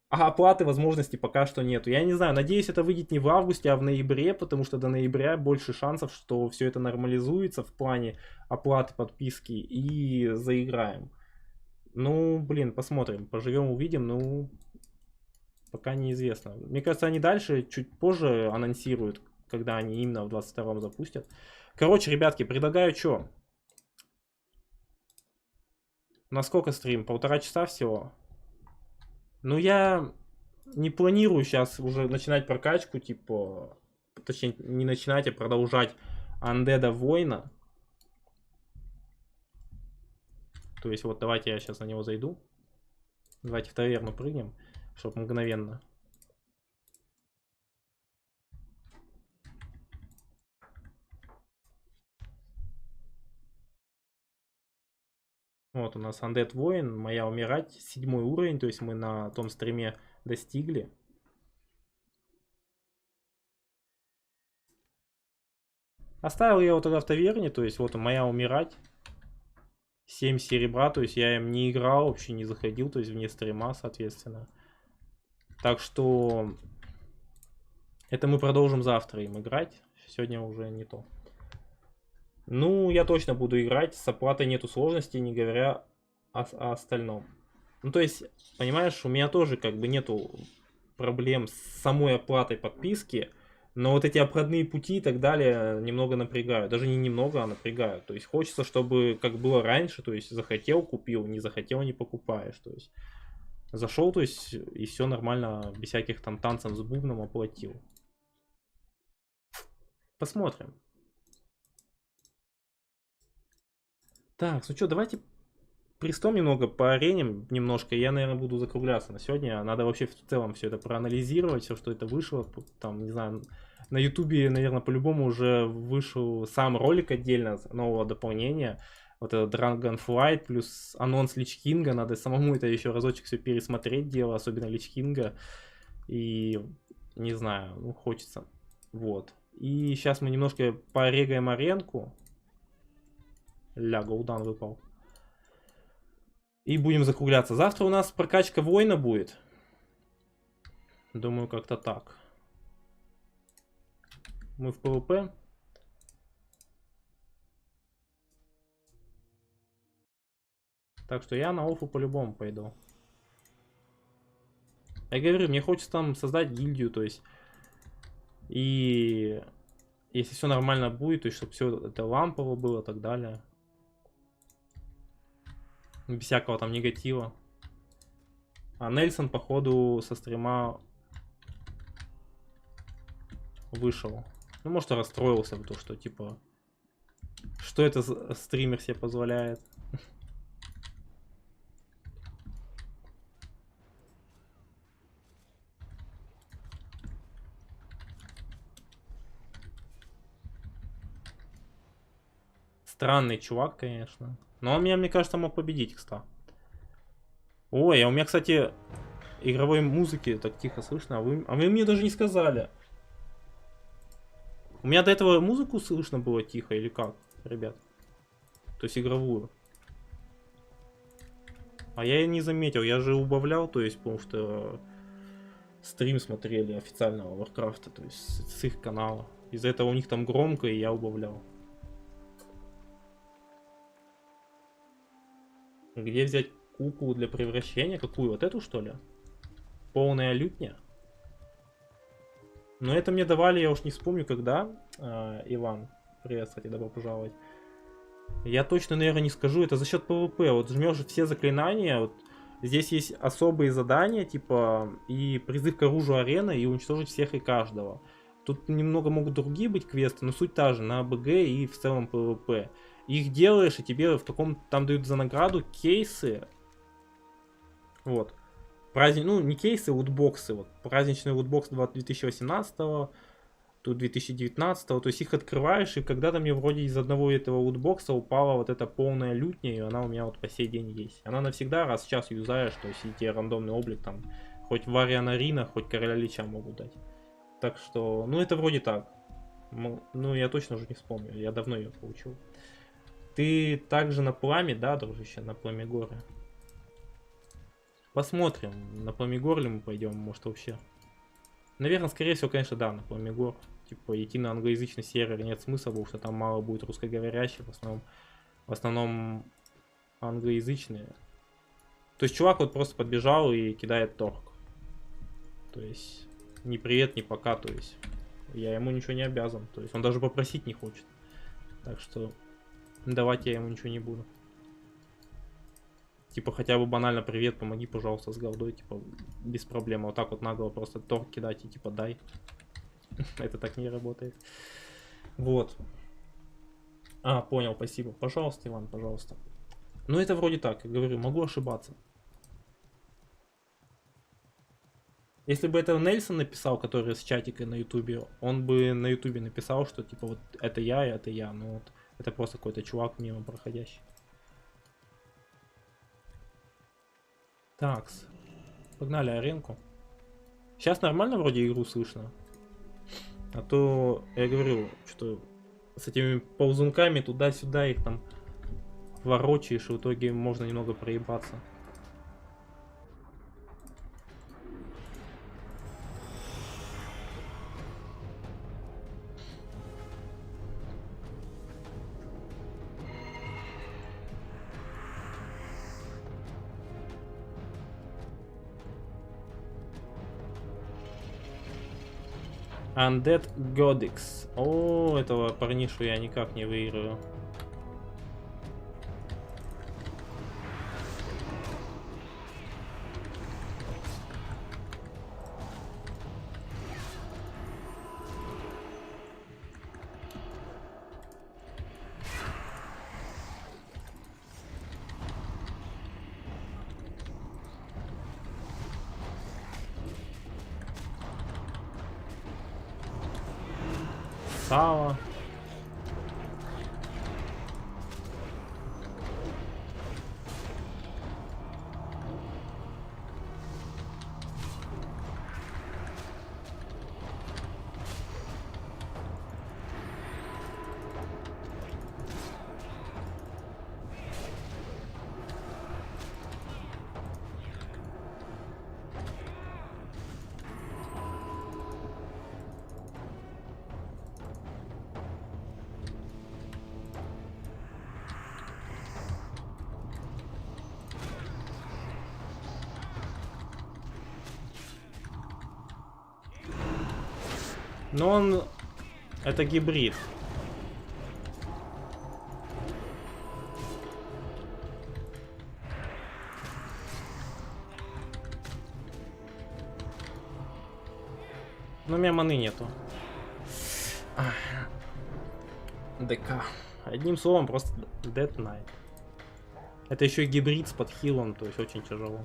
А оплаты возможности пока что нету. Я не знаю, надеюсь, это выйдет не в августе, а в ноябре, потому что до ноября больше шансов, что все это нормализуется в плане оплаты подписки и заиграем. Ну, блин, посмотрим. Поживем, увидим. Ну, пока неизвестно. Мне кажется, они дальше, чуть позже анонсируют, когда они именно в 22-м запустят. Короче, ребятки, предлагаю что? На сколько стрим? 1,5 часа всего? Ну, я не планирую сейчас уже начинать прокачку, типа... Точнее, не начинать, а продолжать Undead воина. То есть, вот давайте я сейчас на него зайду. Давайте в таверну прыгнем, чтобы мгновенно. Вот у нас Undead воин, моя умирать, 7-й уровень, то есть мы на том стриме достигли. Оставил я его тогда в таверне, то есть вот моя умирать. 7 серебра, то есть я им не играл, вообще не заходил, то есть вне стрима, соответственно. Так что это мы продолжим завтра им играть, сегодня уже не то. Ну, я точно буду играть, с оплатой нету сложностей, не говоря о остальном. Ну, то есть, понимаешь, у меня тоже как бы нету проблем с самой оплатой подписки, но вот эти обходные пути и так далее немного напрягают. Даже не немного, а напрягают. То есть хочется, чтобы как было раньше, то есть захотел, купил, не захотел, не покупаешь. То есть зашел, то есть и все нормально, без всяких там танцев с бубном оплатил. Посмотрим. Так, ну что, давайте пристом немного по арене немножко. Я, наверное, буду закругляться на сегодня. Надо вообще в целом все это проанализировать, все, что это вышло. Там, не знаю, на ютубе, наверное, по-любому уже вышел сам ролик отдельно нового дополнения. Вот это Dragonflight плюс анонс Lich King'а. Надо самому это еще разочек все пересмотреть дело, особенно Lich King'а. И не знаю, ну хочется. Вот. И сейчас мы немножко порегаем аренку. Ля, голдан выпал. И будем закругляться. Завтра у нас прокачка воина будет. Думаю, как-то так. Мы в ПВП. Так что я на оффу по-любому пойду. Я говорю, мне хочется там создать гильдию, то есть. И если все нормально будет, то есть чтобы все это лампово было и так далее. Без всякого там негатива. А Нельсон, походу, со стрима вышел. Ну, может, и расстроился, то что, типа, что это стример себе позволяет. Странный чувак, конечно. Но он меня, мне кажется, мог победить, кстати. Ой, а у меня, кстати, игровой музыки так тихо слышно. А вы мне даже не сказали. У меня до этого музыку слышно было тихо или как, ребят? То есть игровую. А я и не заметил, я же убавлял, то есть, потому что стрим смотрели официального Warcraft, то есть с их канала. Из-за этого у них там громко, и я убавлял. Где взять куклу для превращения? Какую? Вот эту, что ли? Полная лютня? Но это мне давали, я уж не вспомню, когда. Иван, привет, кстати, добро пожаловать. Я точно, наверное, не скажу. Это за счет ПВП. Вот жмешь все заклинания. Вот здесь есть особые задания, типа, и призыв к оружию арены, и уничтожить всех и каждого. Тут немного могут другие быть квесты, но суть та же, на АБГ и в целом ПВП. Их делаешь, и тебе в каком там дают за награду кейсы. Вот. Ну, не кейсы, лутбоксы. Вот. Праздничный лутбокс 2018, тут 2019. То есть их открываешь, и когда-то мне вроде из одного этого лутбокса упала вот эта полная лютня, и она у меня вот по сей день есть. Она навсегда, раз в час юзаешь, то есть и тебе рандомный облик там, хоть Вариана Рина, хоть Короля Лича могут дать. Так что, ну это вроде так. Ну я точно уже не вспомню, я давно ее получил. Ты также на Пламе, да, дружище, на Пламе горы? Посмотрим, на Пламе гор ли мы пойдем, может вообще. Наверное, скорее всего, конечно, да, на Пламе гор. Типа идти на англоязычный сервер нет смысла, потому что там мало будет русскоговорящих, в основном англоязычные. То есть чувак вот просто подбежал и кидает торг. То есть ни привет, ни пока, то есть я ему ничего не обязан. То есть он даже попросить не хочет. Так что давать я ему ничего не буду. Типа хотя бы банально привет, помоги, пожалуйста, с голдой, типа без проблем. Вот так вот нагло просто торг кидать и типа дай. Это так не работает. Вот. А, понял, спасибо. Пожалуйста, Иван, пожалуйста. Ну это вроде так, я говорю, могу ошибаться. Если бы это Нельсон написал, который с чатика на ютубе, он бы на ютубе написал, что типа вот это я и это я. Ну вот это просто какой-то чувак мимо проходящий. Такс. Погнали аренку. Сейчас нормально вроде игру слышно. А то я говорю, что с этими ползунками туда-сюда их там ворочаешь, и в итоге можно немного проебаться. Undead Godix. О, этого парнишу я никак не выиграю. Сава. Но он... Это гибрид. Но у меня маны нету. ДК. Одним словом, просто Dead Knight. Это еще и гибрид с подхилом, то есть очень тяжело.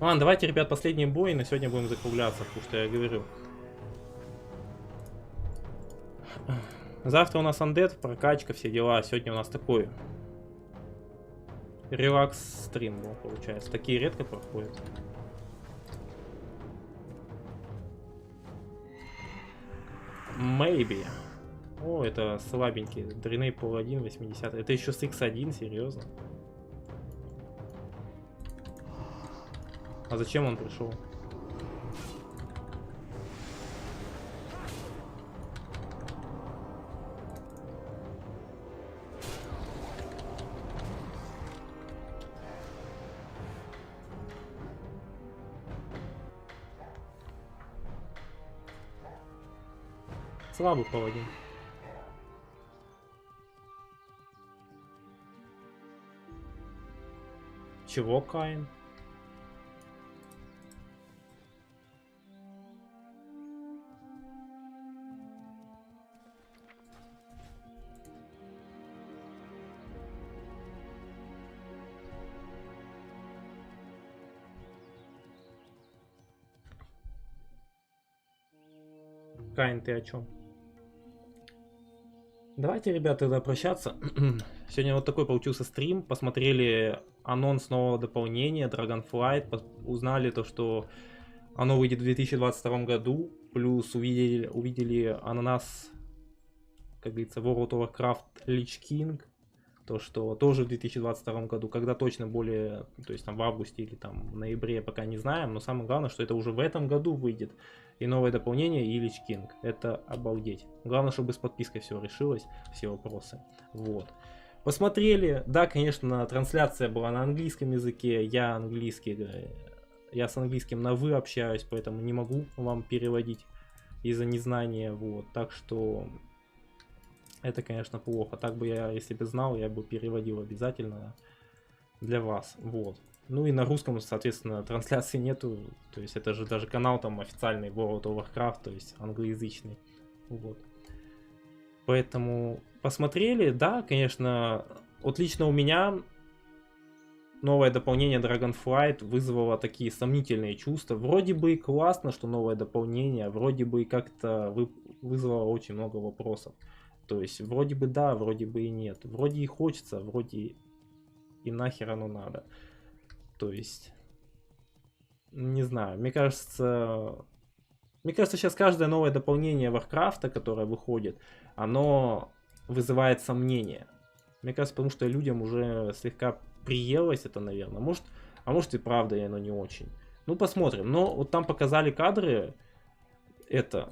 Ладно, давайте, ребят, последний бой, и на сегодня будем закругляться, потому что я говорю. Завтра у нас андед, прокачка, все дела. Сегодня у нас такой релакс-стрим был, получается. Такие редко проходят. Maybe. О, это слабенький. Дреней пол 1, 80. Это еще с X1, серьезно? А зачем он пришел? Слабый паладин. Чего, Каин? Каин, ты о чем? Давайте, ребята, тогда прощаться. Сегодня вот такой получился стрим. Посмотрели анонс нового дополнения Dragonflight. Узнали то, что оно выйдет в 2022 году. Плюс увидели анонс, как говорится, World of Warcraft Lich King. То, что тоже в 2022 году. Когда точно более, то есть там в августе или там в ноябре, пока не знаем. Но самое главное, что это уже в этом году выйдет. И новое дополнение, и Lich King. Это обалдеть. Главное, чтобы с подпиской все решилось, все вопросы. Вот. Посмотрели. Да, конечно, трансляция была на английском языке. Я с английским на вы общаюсь, поэтому не могу вам переводить из-за незнания. Вот. Так что это, конечно, плохо. Так бы я, если бы знал, я бы переводил обязательно для вас. Вот. Ну и на русском, соответственно, трансляции нету. То есть это же даже канал там официальный World of Warcraft, то есть англоязычный. Вот. Поэтому посмотрели. Да, конечно, вот лично у меня новое дополнение Dragonflight вызвало такие сомнительные чувства. Вроде бы и классно, что новое дополнение, вроде бы и как-то вызвало очень много вопросов. То есть вроде бы да, вроде бы и нет. Вроде и хочется, вроде и нахер оно надо. То есть, не знаю, мне кажется, Мне кажется, сейчас каждое новое дополнение Warcraft, которое выходит, оно вызывает сомнения. Мне кажется, потому что людям уже слегка приелось это, наверное. Может и правда, и оно не очень. Ну, посмотрим. Но вот там показали кадры, это,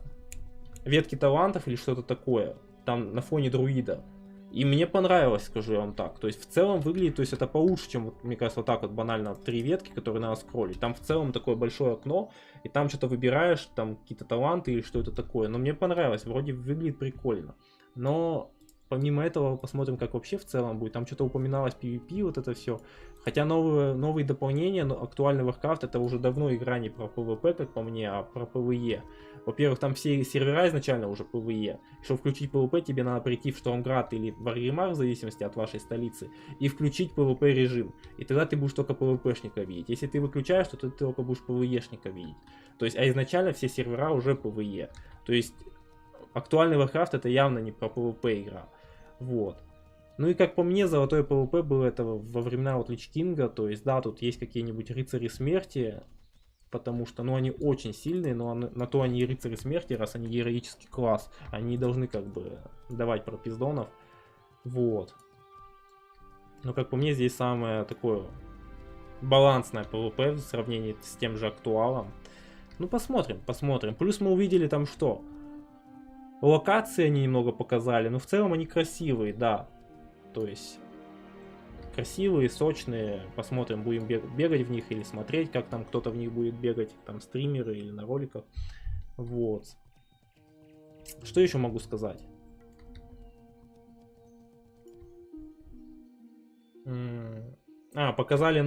ветки талантов или что-то такое. Там на фоне друида. И мне понравилось, скажу я вам так. То есть в целом выглядит, то есть это получше, чем, вот, мне кажется, вот так вот банально 3 ветки, которые надо скроллить. Там в целом такое большое окно, и там что-то выбираешь, там какие-то таланты или что это такое. Но мне понравилось, вроде выглядит прикольно. Но помимо этого посмотрим, как вообще в целом будет. Там что-то упоминалось PvP, вот это все. Хотя новые дополнения, но актуальный Warcraft, это уже давно игра не про PvP, как по мне, а про PvE. Во-первых, там все сервера изначально уже PvE. Чтобы включить PvP, тебе надо прийти в Штормград или в Аргримар, в зависимости от вашей столицы, и включить PvP режим. И тогда ты будешь только PvP-шника видеть. Если ты выключаешь, то ты только будешь PvE-шника видеть. То есть, а изначально все сервера уже PvE. То есть, актуальный Warcraft это явно не про PvP игра. Вот. Ну и как по мне, золотое PvP было это во времена вот Lich King'а. То есть, да, тут есть какие-нибудь рыцари смерти. Потому что, ну, они очень сильные, но на то они и рыцари смерти, раз они героический класс. Они не должны, как бы, давать пропиздонов. Вот. Но, как по мне, здесь самое такое балансное PvP в сравнении с тем же актуалом. Ну, посмотрим, посмотрим. Плюс мы увидели там что? Локации они немного показали, но в целом они красивые, да. То есть... красивые, сочные, посмотрим, будем бегать в них или смотреть, как там кто-то в них будет бегать, там стримеры или на роликах. Вот. Что еще могу сказать? Показали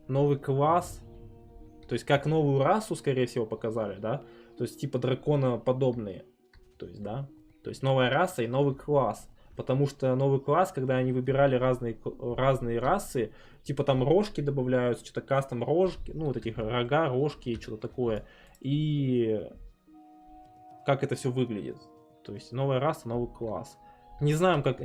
новый класс, то есть как новую расу, скорее всего, показали, да? То есть типа драконоподобные, то есть, да? То есть новая раса и новый класс. Потому что новый класс, когда они выбирали разные расы, типа там рожки добавляются, что-то кастом рожки, ну вот эти рога, рожки, что-то такое. И как это все выглядит. То есть новая раса, новый класс. Не знаю, как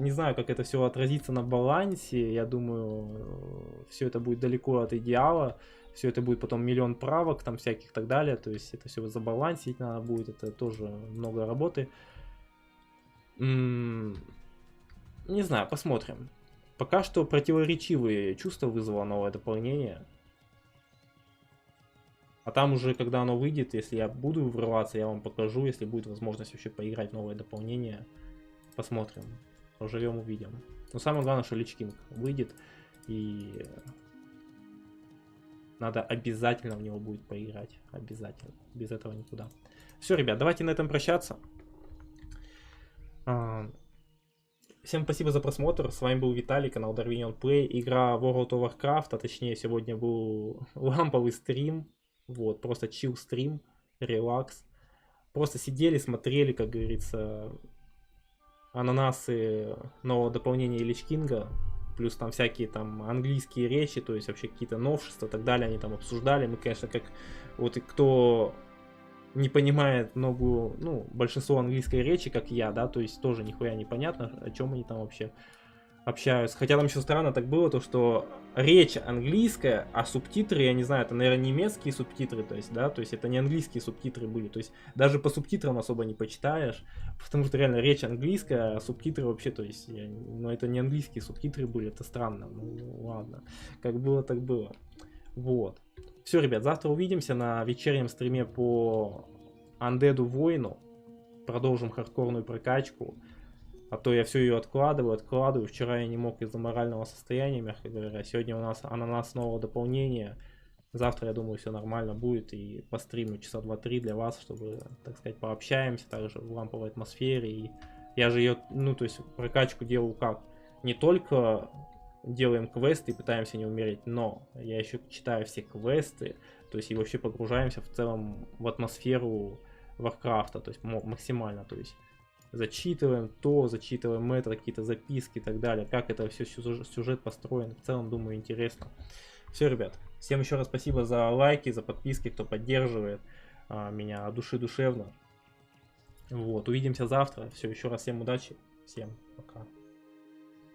это все отразится на балансе. Я думаю, все это будет далеко от идеала. Все это будет потом миллион правок, там всяких и так далее. То есть это все забалансить надо будет. Это тоже много работы. Не знаю, посмотрим. Пока что противоречивые чувства вызвало новое дополнение. А там уже, когда оно выйдет, если я буду врываться, я вам покажу. Если будет возможность вообще поиграть в новое дополнение, посмотрим. Поживем, увидим. Но самое главное, что Lich King выйдет. И надо обязательно в него будет поиграть. Обязательно. Без этого никуда. Все, ребят, давайте на этом прощаться. Всем спасибо за просмотр. С вами был Виталий, канал Dorwinion Play. Игра World of Warcraft, а точнее сегодня был ламповый стрим. Вот, просто чил стрим, релакс. Просто сидели, смотрели, как говорится, анонасы нового дополнения Lich King'а. Плюс там всякие там английские речи, то есть вообще какие-то новшества и так далее. Они там обсуждали. Мы, конечно, как вот и кто не понимает большинство английской речи, как я, да, то есть тоже нихуя непонятно, о чем они там вообще общаются. Хотя там еще странно так было, то что речь английская, а субтитры, я не знаю, это, наверное, немецкие субтитры, то есть, да, то есть это не английские субтитры были, то есть даже по субтитрам особо не почитаешь, потому что реально речь английская, а субтитры вообще, то есть, это не английские субтитры были, это странно, ну ладно, как было, так было, вот. Все, ребят, завтра увидимся на вечернем стриме по Undead'у Воину. Продолжим хардкорную прокачку. А то я все ее откладываю. Вчера я не мог из-за морального состояния, мягко говоря. Сегодня у нас анонс нового дополнения. Завтра, я думаю, все нормально будет. И постримлю часа 2-3 для вас, чтобы, так сказать, пообщаемся также в ламповой атмосфере. И я же ее, то есть прокачку делаю как? Не только делаем квесты и пытаемся не умереть, но я еще читаю все квесты, то есть и вообще погружаемся в целом в атмосферу Warcraft'а, то есть максимально, то есть зачитываем это, какие-то записки и так далее, как это все сюжет построен, в целом, думаю, интересно. Все, ребят, всем еще раз спасибо за лайки, за подписки, кто поддерживает меня от души душевно. Вот, увидимся завтра, все, еще раз всем удачи, всем пока.